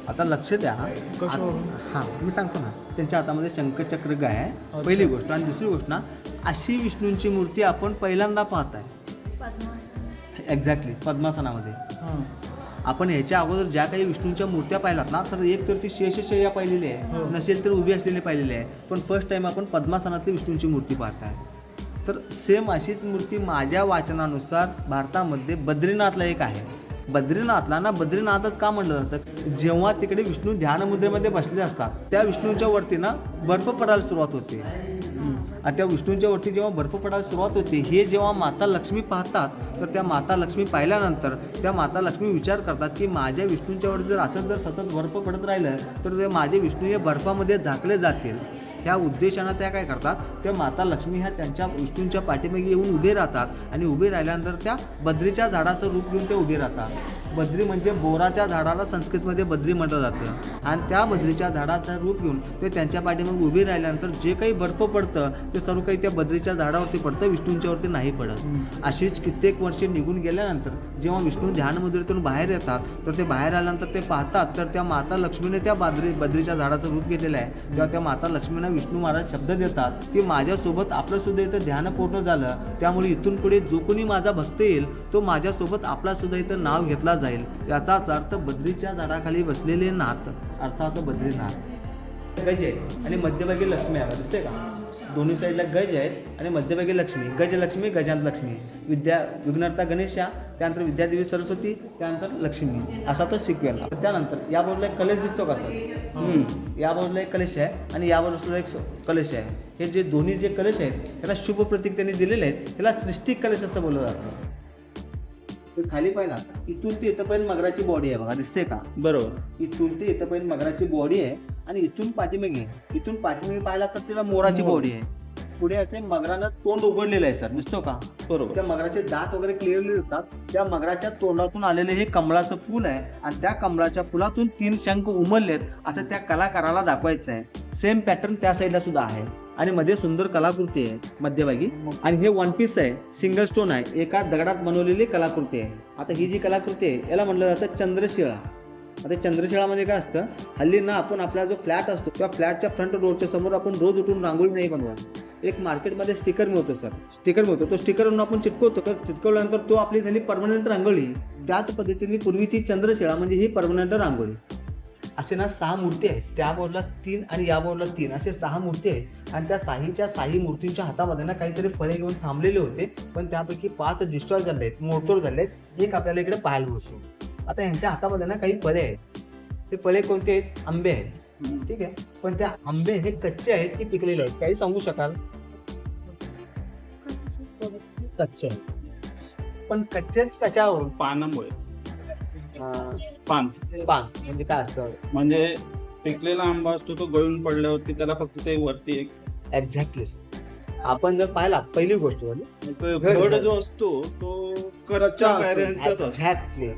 आता लक्ष द्या हां, मी सांगतो ना, त्यांच्या हातामध्ये शंखचक्र गाय आहे पहिली गोष्ट. आणि दुसरी गोष्ट ना, अशी विष्णूंची मूर्ती आपण पहिल्यांदा पाहत आहे. एक्झॅक्टली पद्मासनामध्ये. आपण ह्याच्या अगोदर ज्या काही विष्णूंच्या मूर्त्या पाहिलात ना, तर एक तर ती शेषशय्या पाहिलेली आहे, नसेल तर उभी असलेली पाहिलेली आहे. पण फर्स्ट टाइम आपण पद्मासनातली विष्णूंची मूर्ती पाहत आहे. तर सेम अशीच मूर्ती माझ्या वाचनानुसार भारतामध्ये बद्रीनाथला एक आहे. बद्रीनाथला ना बद्रीनाथच का म्हटलं जातं, जेव्हा तिकडे विष्णू ध्यानमुद्रेमध्ये बसले असतात त्या विष्णूंच्या वरती ना बर्फ पडायला सुरुवात होते. आणि त्या विष्णूंच्या वरती जेव्हा बर्फ पडायला सुरुवात होते, हे जेव्हा माता लक्ष्मी पाहतात तर त्या माता लक्ष्मी पाहिल्यानंतर त्या माता लक्ष्मी विचार करतात की माझ्या विष्णूंच्यावर जर असं जर सतत बर्फ पडत राहिलं तर ते माझे विष्णू हे बर्फामध्ये झाकले जातील. ह्या उद्देशानं त्या काय करतात, त्या माता लक्ष्मी ह्या त्यांच्या विष्णूंच्या पाठीमागे येऊन उभे राहतात आणि उभे राहिल्यानंतर त्या बद्रीच्या झाडाचं रूप घेऊन ते उभे राहतात. बद्री म्हणजे बोराच्या झाडाला संस्कृतमध्ये बद्री म्हटलं जातं. आणि त्या बद्रीच्या झाडाचं रूप घेऊन ते त्यांच्या पाठीमागे उभे राहिल्यानंतर जे काही बर्फ पडतं ते सर्व काही त्या बद्रीच्या झाडावरती पडतं, विष्णूंच्यावरती नाही पडत. अशीच कित्येक वर्षे निघून गेल्यानंतर जेव्हा विष्णू ध्यानमुद्रेतून बाहेर येतात तर ते बाहेर आल्यानंतर ते पाहतात तर त्या माता लक्ष्मीने त्या बद्रीच्या झाडाचं रूप घेतलेलं आहे. तेव्हा त्या माता लक्ष्मीने विष्णू महाराज शब्द देतात की माझ्यासोबत आपलं सुद्धा इथं ध्यान पूर्ण झालं, त्यामुळे इथून पुढे जो कोणी माझा भक्त येईल तो माझ्यासोबत आपला सुद्धा इथं नाव घेतला जाईल. याचाच अर्थ बद्रीच्या झाडाखाली बसलेले नाथ अर्थात बद्रीनाथ. गज आहे आणि मध्यभागी लक्ष्मी आहे, दिसते का? दोन्ही साईडला गज आहेत आणि मध्यभागी लक्ष्मी. गजलक्ष्मी गजांत लक्ष्मी, विघ्नहर्ता गणेशा, त्यानंतर विद्यादेवी सरस्वती, त्यानंतर लक्ष्मी, असा तो सिक्वेन्स. त्यानंतर या बाजूला एक कलश दिसतो का सर? या बाजूला एक कलश आहे आणि या बाजूला सुद्धा एक कलश आहे. हे जे दोन्ही जे कलश आहेत त्याला शुभ प्रतीक त्यांनी दिलेले आहेत. त्याला सृष्टी कलश असं बोललं जातं. खाली पाहिला इथून ते इथंपर्यंत मगराची बॉडी आहे बघा, दिसते का? बरोबर. इथून ते इथंपर्यंत मगराची बॉडी आहे आणि इथून पाठीमागे पाहिला तर तिला मोराची बॉडी आहे. पुढे असे मगरानं तोंड उघडलेलं आहे सर, दिसतो का? बरोबर. त्या मगराचे दात वगैरे क्लिअरली दिसतात. त्या मगराच्या तोंडातून आलेले हे कमळाचं फूल आहे आणि त्या कमळाच्या फुलातून 3 शंख उमललेत असं त्या कलाकाराला दाखवायचं आहे. सेम पॅटर्न त्या साईडला सुद्धा आहे आणि मध्ये सुंदर कलाकृती आहे मध्यभागी. आणि हे वन पीस आहे, सिंगल स्टोन आहे, एका दगडात बनवलेली कलाकृती आहे. आता ही जी कलाकृती आहे याला म्हणलं जातं चंद्रशिळा. आता चंद्रशिळा म्हणजे काय असतं, हल्ली ना आपण आपला जो फ्लॅट असतो त्या फ्लॅटच्या फ्रंट डोरच्या समोर आपण रोज उठून रांगोळी नाही बनवत. एक मार्केटमध्ये स्टिकर मिळतो सर, स्टिकर मिळतो. तो स्टिकरवरून आपण चिटकवतो, तर चिटकवल्यानंतर तो आपली झाली परमनंट रांगोळी. त्याच पद्धतीने पूर्वीची चंद्रशिळा म्हणजे ही परमनंट रांगोळी. असे ना 6 मूर्ती आहेत, त्या बोर्डला 3 आणि या बोर्डला 3 असे 6 मूर्ती आहेत. आणि त्या 6 मूर्तींच्या हातामध्ये ना काहीतरी फळे घेऊन थांबलेले होते, पण त्यापैकी 5 डिस्ट्रॉय झाले आहेत, मोडतोड झाले आहेत. एक आपल्याला इकडे पाहायला मिळतो. आता यांच्या हातामध्ये ना काही फळे आहेत. ते फळे कोणते आहेत? आंबे आहेत, ठीक आहे. पण त्या आंबे हे कच्चे आहेत की पिकलेले आहेत, काही सांगू शकाल? कच्चे आहेत. पण कच्चेच कशावरून? पानामुळे. पान म्हणजे काय असतं? म्हणजे पिकलेला आंबा असतो तो गळून पडल्यावरती त्याला फक्त ते वरती एक एक्झॅक्टली. आपण जर पाहिला पहिली गोष्ट घड जो असतो तो कच्च्या पायऱ्यांचाच असतो. एक्झॅक्टली.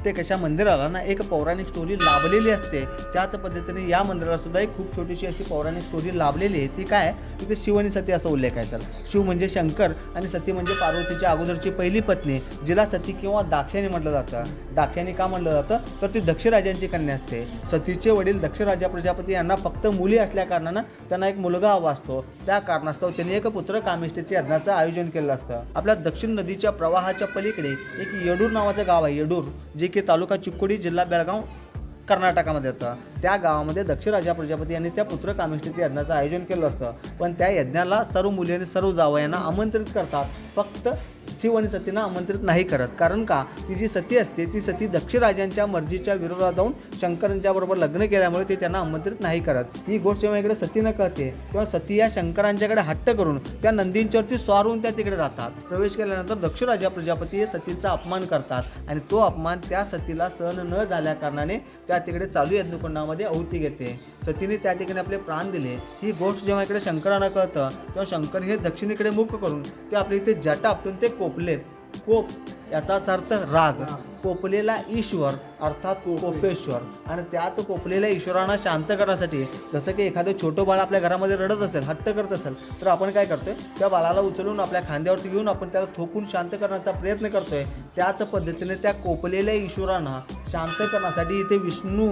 प्रत्येक मंदिराला ना एक पौराणिक स्टोरी लाभलेली असते. त्याच पद्धतीने या मंदिराला सुद्धा एक खूप छोटीशी अशी पौराणिक स्टोरी लाभलेली आहे. ती काय? तिथे शिव आणि सती असा उल्लेख आहे. शिव म्हणजे शंकर आणि सती म्हणजे पार्वतीच्या अगोदरची पहिली पत्नी, जिला सती किंवा दाक्षायणी म्हटलं जातं. दाक्षायणी का म्हटलं जातं तर ती दक्ष राजांची कन्या असते. सतीचे वडील दक्ष राजा प्रजापती यांना फक्त मुली असल्या कारणानं त्यांना एक मुलगा हवा असतो. त्या कारणास्तव त्यांनी एक पुत्र कामिष्ठीच्या यज्ञाचं आयोजन केलं असतं. आपल्या दक्षिण नदीच्या प्रवाहाच्या पलीकडे एक येडूर नावाचं गाव आहे. येडूर, जे की तालुका चिक्कोडी, जिल्हा बेळगाव, कर्नाटकामध्ये येतं. त्या गावामध्ये दक्ष राजा प्रजापती यांनी त्या पुत्र कामिष्ठीच्या यज्ञाचं आयोजन केलं असतं. पण त्या यज्ञाला सर्व मुली आणि सर्व जावयांना आमंत्रित करतात. फक्त शिव आणि सतींना आमंत्रित नाही करत. कारण का, ती जी सती असते ती सती दक्ष राजांच्या मर्जीच्या विरोधात जाऊन शंकरांच्या बरोबर लग्न केल्यामुळे ते त्यांना आमंत्रित नाही करत. ही गोष्ट जेव्हा इकडे सतीनं कळते तेव्हा सती या शंकरांच्याकडे हट्ट करून त्या नंदींच्यावरती स्वार होऊन त्या तिकडे जातात. प्रवेश केल्यानंतर दक्ष राजा प्रजापती हे सतीचा अपमान करतात आणि तो अपमान त्या सतीला सहन न झाल्या कारणाने त्या तिकडे चालू यज्ञकुंडामध्ये आहुती घेते. सतीने त्या ठिकाणी आपले प्राण दिले. ही गोष्ट जेव्हा इकडे शंकरांना कळतं तेव्हा शंकर हे दक्षिणेकडे मुख करून ते आपले इथे जटा आपटून ते कोपलेत. कोप याचाच अर्थ राग, कोपलेला ईश्वर अर्थात कोपेश्वर. आणि त्याच कोपलेल्या ईश्वरांना शांत करण्यासाठी, जसं की एखादं छोटं बाळ आपल्या घरामध्ये रडत असेल, हट्ट करत असेल, तर आपण काय करतोय, त्या बाळाला उचलून आपल्या खांद्यावरती घेऊन आपण त्याला थोपून शांत करण्याचा प्रयत्न करतोय. त्याच पद्धतीने त्या कोपलेल्या ईश्वरांना शांत करण्यासाठी इथे विष्णू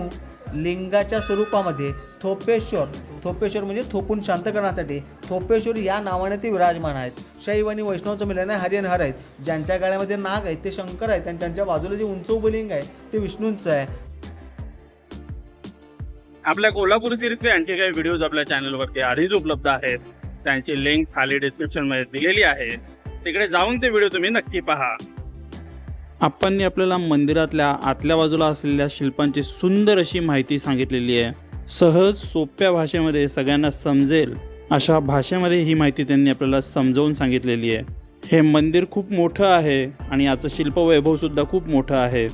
लिंगाच्या स्वरूपामध्ये थोपेश्वर म्हणजे थोपून शांत करण्यासाठी थोपेश्वर या नावाने ते विराजमान आहेत. शैव आणि वैष्णवचं मिलन आहे, हरी आणि हर आहेत. ज्यांच्या गळ्यामध्ये नाग आहेत ते शंकर आहेत आणि त्यांच्या बाजूला जे उंच उभं लिंग आहे ते विष्णूंचं आहे. आपल्या कोल्हापूर सिरीजचे आणखी काही व्हिडिओज आपल्या चॅनलवरती आधीच उपलब्ध आहेत. त्यांची लिंक खाली डिस्क्रिप्शनमध्ये दिलेली आहे, तिकडे जाऊन ते व्हिडिओ तुम्ही नक्की पहा. आप्पांनी आपल्याला मंदिरातल्या आतल्या बाजूला असलेल्या शिल्पांची सुंदर अशी माहिती सांगितलेली आहे. सहज सोप्या भाषेमध्ये सगळ्यांना समजेल अशा भाषेमध्ये ही माहिती त्यांनी आपल्याला समजावून सांगितलेली आहे. हे मंदिर खूप मोठं आहे आणि याचं शिल्पवैभवसुद्धा खूप मोठं आहे.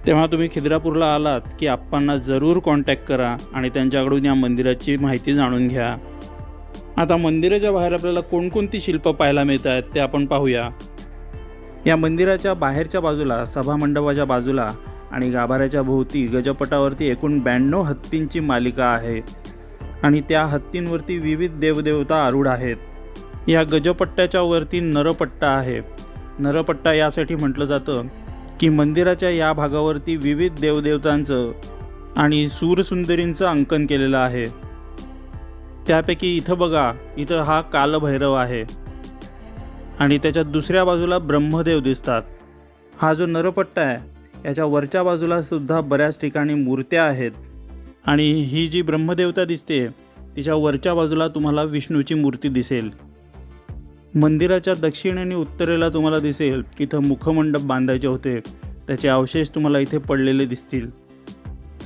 तेव्हा तुम्ही खिद्रापूरला आलात की आप्पांना जरूर कॉन्टॅक्ट करा आणि त्यांच्याकडून या मंदिराची माहिती जाणून घ्या. आता मंदिराच्या बाहेर आपल्याला कोणकोणती शिल्प पाहायला मिळत आहेत ते आपण पाहूया. या मंदिराच्या बाहेरच्या बाजूला, सभामंडपाच्या बाजूला आणि गाभाऱ्याच्या भोवती गजपटावरती एकूण 92 हत्तींची मालिका आहे आणि त्या हत्तींवरती विविध देवदेवता आरूढ आहेत. या गजपट्ट्याच्या वरती नरपट्टा आहे. नरपट्टा यासाठी म्हटलं जातं की मंदिराच्या या भागावरती विविध देवदेवतांचं आणि सूरसुंदरींचं अंकन केलेलं आहे. त्यापैकी इथं बघा, इथं हा कालभैरव आहे आणि त्याच्या दुसऱ्या बाजूला ब्रह्मदेव दिसतात. हा जो नरपट्टा आहे याच्या वरच्या बाजूला सुद्धा बऱ्याच ठिकाणी मूर्त्या आहेत आणि ही जी ब्रह्मदेवता दिसते तिच्या वरच्या बाजूला तुम्हाला विष्णूची मूर्ती दिसेल. मंदिराच्या दक्षिण आणि उत्तरेला तुम्हाला दिसेल की इथं मुखमंडप बांधायचे होते, त्याचे अवशेष तुम्हाला इथे पडलेले दिसतील.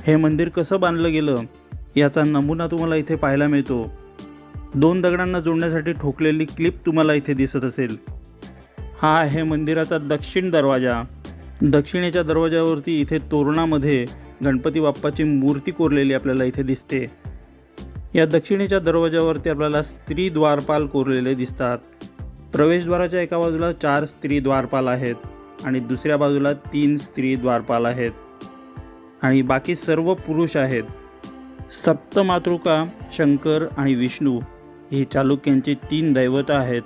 हे मंदिर कसं बांधलं गेलं याचा नमुना तुम्हाला इथे पाहायला मिळतो. 2 दगडांना जोडण्यासाठी ठोकलेली क्लिप तुम्हाला इथे दिसत असेल. हा आहे मंदिराचा दक्षिण दरवाजा. दक्षिणेच्या दरवाजावरती इथे तोरणामध्ये गणपती बाप्पाची मूर्ती कोरलेली आपल्याला इथे दिसते. या दक्षिणेच्या दरवाजावरती आपल्याला स्त्री द्वारपाल कोरलेले दिसतात. प्रवेशद्वाराच्या एका बाजूला 4 स्त्री द्वारपाल आहेत आणि दुसऱ्या बाजूला 3 स्त्री द्वारपाल आहेत आणि बाकी सर्व पुरुष आहेत. सप्तमातृका शंकर आणि विष्णू ही चालुक्यांची 3 दैवतं आहेत,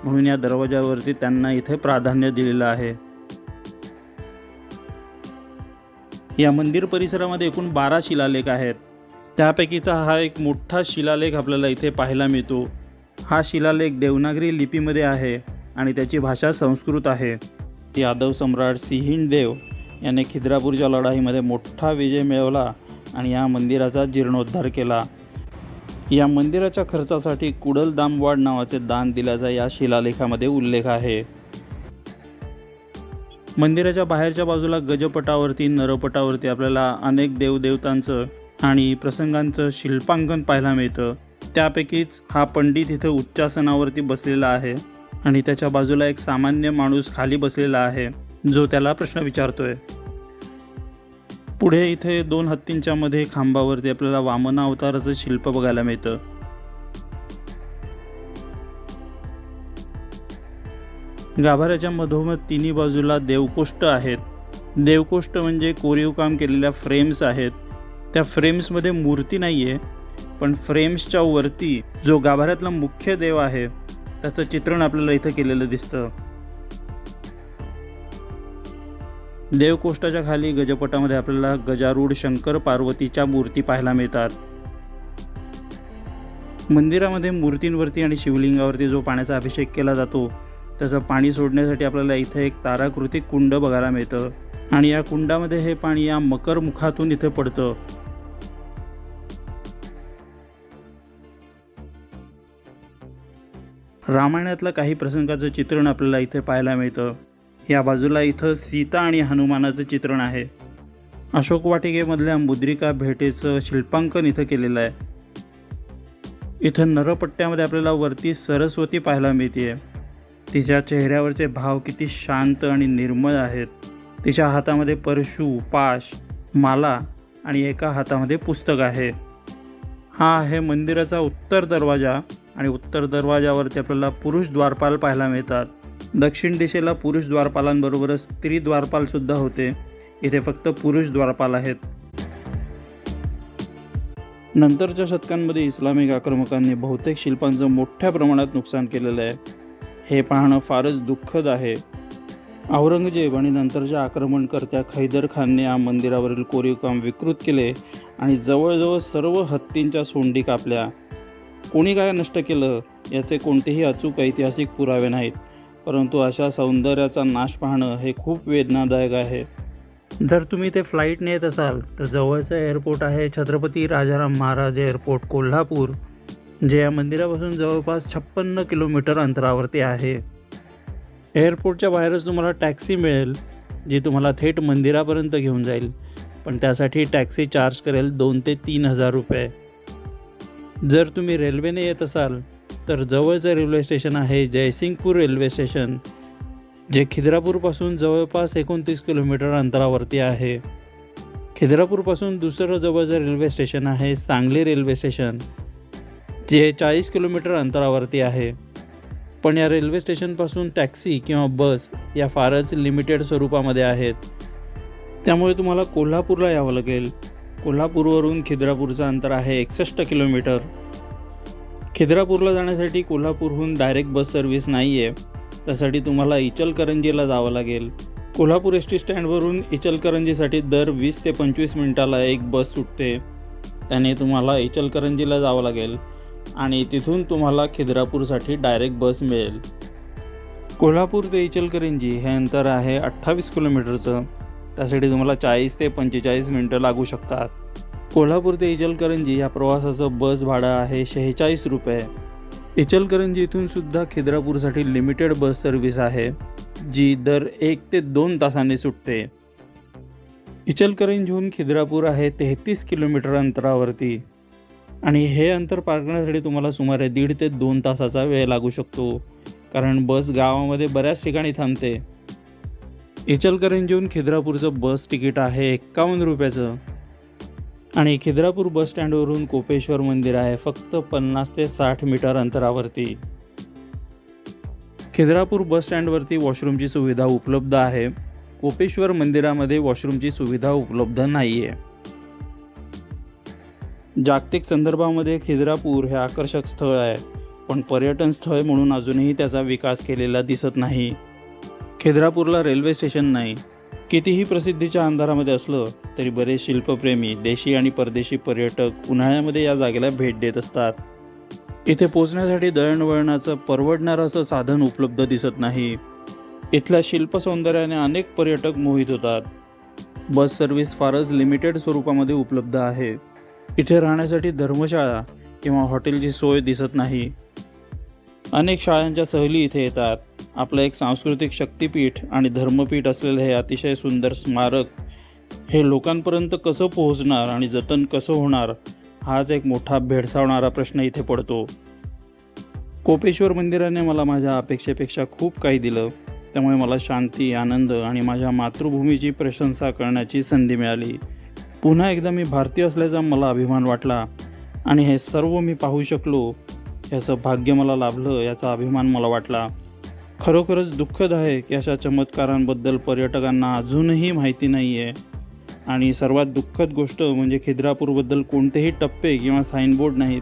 म्हणून या दरवाजावरती त्यांना इथे प्राधान्य दिलेलं आहे. या मंदिर परिसरामध्ये एकूण 12 शिलालेख आहेत. त्यापैकीचा हा एक मोठा शिलालेख आपल्याला इथे पाहायला मिळतो. हा शिलालेख देवनागरी लिपीमध्ये आहे आणि त्याची भाषा संस्कृत आहे. यादव सम्राट सिंहदेव याने खिद्रापूरच्या लढाईमध्ये मोठा विजय मिळवला आणि या मंदिराचा जीर्णोद्धार केला. या मंदिराच्या खर्चासाठी कुडल दामवाड नावाचे दान दिल्याचा या शिलालेखामध्ये उल्लेख आहे. मंदिराच्या बाहेरच्या बाजूला गजपटावरती, नरपटावरती आपल्याला अनेक देवदेवतांचं आणि प्रसंगांचं शिल्पांकन पाहायला मिळतं. त्यापैकीच हा पंडित इथं उच्चासनावरती बसलेला आहे आणि त्याच्या बाजूला एक सामान्य माणूस खाली बसलेला आहे जो त्याला प्रश्न विचारतोय. पुढे इथे 2 हत्तींच्या मध्ये खांबावरती आपल्याला वामन अवताराचं शिल्प बघायला मिळतं. गाभाऱ्याच्या मधोमध तिन्ही बाजूला देवकोष्ठ आहेत. देवकोष्ठ म्हणजे कोरीव काम केलेल्या फ्रेम्स आहेत. त्या फ्रेम्समध्ये मूर्ती नाही आहे, पण फ्रेम्सच्या वरती जो गाभाऱ्यातला मुख्य देव आहे त्याचं चित्रण आपल्याला इथं केलेलं दिसतं. देवकोष्ठाच्या खाली गजपटामध्ये आपल्याला गजारूढ शंकर पार्वतीच्या मूर्ती पाहायला मिळतात. मंदिरामध्ये मूर्तींवरती आणि शिवलिंगावरती जो पाण्याचा अभिषेक केला जातो त्याचं पाणी सोडण्यासाठी आपल्याला इथे एक ताराकृती कुंड बघायला मिळतं आणि या कुंडामध्ये हे पाणी या मकर मुखातून इथे पडतं. रामायणातलं काही प्रसंगाचं चित्रण आपल्याला इथे पाहायला मिळतं. या बाजूला इथं सीता आणि हनुमानाचं चित्रण आहे. अशोक वाटिकेमधल्या मुद्रिका भेटेचं शिल्पांकन इथं केलेलं आहे. इथं नरपट्ट्यामध्ये आपल्याला वरती सरस्वती पाहायला मिळते. तिच्या चेहऱ्यावरचे भाव किती शांत आणि निर्मळ आहेत. तिच्या हातामध्ये परशू, पाश, माला आणि एका हातामध्ये पुस्तक आहे. हा आहे मंदिराचा उत्तर दरवाजा आणि उत्तर दरवाजावरती आपल्याला पुरुष द्वारपाल पाहायला मिळतात. दक्षिण दिशेला पुरुष द्वारपालांबरोबरच स्त्री द्वारपाल सुद्धा होते. इथे फक्त पुरुष द्वारपाल आहेत. नंतरच्या शतकांमध्ये इस्लामिक आक्रमकांनी बहुतेक शिल्पांचं मोठ्या प्रमाणात नुकसान केलेलं आहे. हे पाहणं फारच दुःखद आहे. औरंगजेब आणि नंतरच्या आक्रमणकर्त्या खैदर खानने या मंदिरावरील कोरीवकाम विकृत केले आणि जवळजवळ सर्व हत्तींच्या सोंडी कापल्या. कोणी काय नष्ट केलं याचे कोणतेही अचूक ऐतिहासिक पुरावे नाहीत, परंतु अशा सौंदर्याचा नाश पाहणं हे खूप वेदनादायक आहे. जर तुम्ही ते फ्लाईटने येत असाल तर जवळचं एअरपोर्ट आहे छत्रपती राजाराम महाराज एअरपोर्ट कोल्हापूर, जे या मंदिरापासून जवळपास 56 किलोमीटर अंतरावरती आहे. एअरपोर्टच्या बाहेरच तुम्हाला टॅक्सी मिळेल, जी तुम्हाला थेट मंदिरापर्यंत घेऊन जाईल, पण त्यासाठी टॅक्सी चार्ज करेल 2,000 ते 3,000 रुपये. जर तुम्ही रेल्वेने येत असाल तर जवळचं रेल्वे स्टेशन आहे जयसिंगपूर रेल्वे स्टेशन, जे खिद्रापूरपासून जवळपास 29 किलोमीटर अंतरावरती आहे. खिद्रापूरपासून दुसरं जवळचं रेल्वे स्टेशन आहे सांगली रेल्वे स्टेशन, जे 40 किलोमीटर अंतरावरती आहे. पण या रेल्वे स्टेशनपासून टॅक्सी किंवा बस या फारच लिमिटेड स्वरूपामध्ये आहेत. त्यामुळे तुम्हाला कोल्हापूरला यावं लागेल. कोल्हापूरवरून खिद्रापूरचं अंतर आहे 61 किलोमीटर. खिद्रापूरला जाण्यासाठी कोल्हापूरहून डायरेक्ट बस सर्व्हिस नाही आहे. त्यासाठी तुम्हाला इचलकरंजीला जावं लागेल. कोल्हापूर एस टी स्टँडवरून इचलकरंजीसाठी दर 20 ते 25 मिनिटाला एक बस सुटते. त्याने तुम्हाला इचलकरंजीला जावं लागेल आणि तिथून तुम्हाला खिद्रापूरसाठी डायरेक्ट बस मिळेल. कोल्हापूर ते इचलकरंजी हे अंतर आहे 28 किलोमीटरचं. त्यासाठी तुम्हाला 40 ते 45 मिनटं लागू शकतात. कोल्हापूर ते इचलकरंजी या प्रवासाचं बस भाडं आहे 46 रुपये. इचलकरंजी इथून सुद्धा खिद्रापूरसाठी लिमिटेड बस सर्व्हिस आहे, जी दर 1 ते 2 तासांनी सुटते. इचलकरंजीहून खिद्रापूर आहे 33 किलोमीटर अंतरावरती आणि हे अंतर पार करण्यासाठी तुम्हाला सुमारे 1.5 ते 2 तासाचा वेळ लागू शकतो, कारण बस गावामध्ये बऱ्याच ठिकाणी थांबते. इचलकरंजीहून खिद्रापूरचं बस तिकीट आहे 51 रुपयाचं आणि खिद्रापूर बस स्टँडवरून कोपेश्वर मंदिर आहे फक्त 50 ते 60 मीटर अंतरावरती. खिद्रापूर बस स्टँडवरती वॉशरूमची सुविधा उपलब्ध आहे. कोपेश्वर मंदिरामध्ये वॉशरूमची सुविधा उपलब्ध नाही आहे. जागतिक संदर्भामध्ये खिद्रापूर हे आकर्षक स्थळ आहे, पण पर्यटन स्थळ म्हणून अजूनही त्याचा विकास केलेला दिसत नाही. खिद्रापूरला रेल्वे स्टेशन नाही. कितीही प्रसिद्धीच्या अंधारामध्ये असलं तरी बरेच शिल्पप्रेमी देशी आणि परदेशी पर्यटक उन्हाळ्यामध्ये या जागेला भेट देत असतात. इथे पोचण्यासाठी दळणवळणाचं परवडणारं असं साधन उपलब्ध दिसत नाही. इथल्या शिल्पसौंदर्याने अनेक पर्यटक मोहित होतात. बस सर्व्हिस फारच लिमिटेड स्वरूपामध्ये उपलब्ध आहे. इथे राहण्यासाठी धर्मशाळा किंवा हॉटेलची सोय दिसत नाही. अनेक शाळांच्या सहली इथे येतात. आपलं एक सांस्कृतिक शक्तिपीठ आणि धर्मपीठ असलेलं हे अतिशय सुंदर स्मारक हे लोकांपर्यंत कसं पोहोचणार आणि जतन कसं होणार, हाच एक मोठा भेडसावणारा प्रश्न इथे पडतो. कोपेश्वर मंदिराने मला माझ्या अपेक्षेपेक्षा खूप काही दिलं. त्यामुळे मला शांती, आनंद आणि माझ्या मातृभूमीची प्रशंसा करण्याची संधी मिळाली. पुन्हा एकदा मी भारतीय असल्याचा मला अभिमान वाटला आणि हे सर्व मी पाहू शकलो याचं भाग्य मला लाभलं याचा अभिमान मला वाटला. खरोखरच दुःखद आहे की अशा चमत्कारांबद्दल पर्यटकांना अजूनही माहिती नाही आहे. आणि सर्वात दुःखद गोष्ट म्हणजे खिद्रापूरबद्दल कोणतेही टप्पे किंवा साईनबोर्ड नाहीत.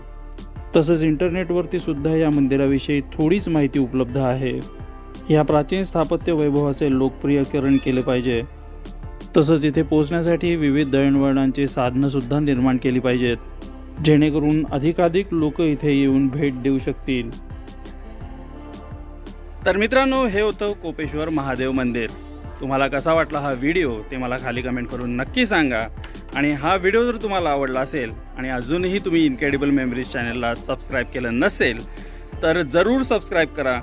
तसंच इंटरनेटवरती सुद्धा या मंदिराविषयी थोडीच माहिती उपलब्ध आहे. या प्राचीन स्थापत्य वैभवाचे लोकप्रियकरण केले पाहिजे. तसंच इथे पोहोचण्यासाठी विविध दळणवळणांची साधनंसुद्धा निर्माण केली पाहिजेत, जेणेकरून अधिकाधिक लोक इथे येऊन भेट देऊ शकतील. तर मित्रांनो, हे होतं कोपेश्वर महादेव मंदिर. तुम्हाला कसा वाटला हा व्हिडिओ ते मला खाली कमेंट करून नक्की सांगा. आणि हा व्हिडिओ जर तुम्हाला आवडला असेल आणि अजूनही तुम्ही इनक्रेडिबल मेमरीज चॅनलला सबस्क्राईब केलं नसेल तर जरूर सबस्क्राईब करा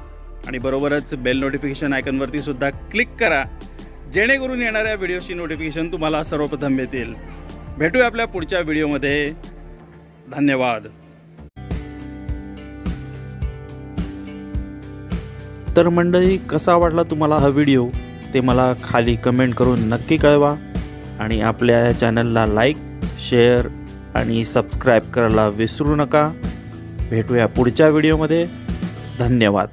आणि बरोबरच बेल नोटिफिकेशन आयकॉनवरती सुद्धा क्लिक करा, जेणेकरून येणाऱ्या व्हिडिओची नोटिफिकेशन तुम्हाला सर्वप्रथम मिळतील. भेटूया आपल्या पुढच्या व्हिडिओमध्ये. धन्यवाद. तर मंडळी, कसा वाटला तुम्हाला हा व्हिडिओ ते मला खाली कमेंट करून नक्की कळवा आणि आपल्या या चॅनलला लाईक, शेअर आणि सबस्क्राईब करायला विसरू नका. भेटूया पुढच्या व्हिडिओमध्ये. धन्यवाद.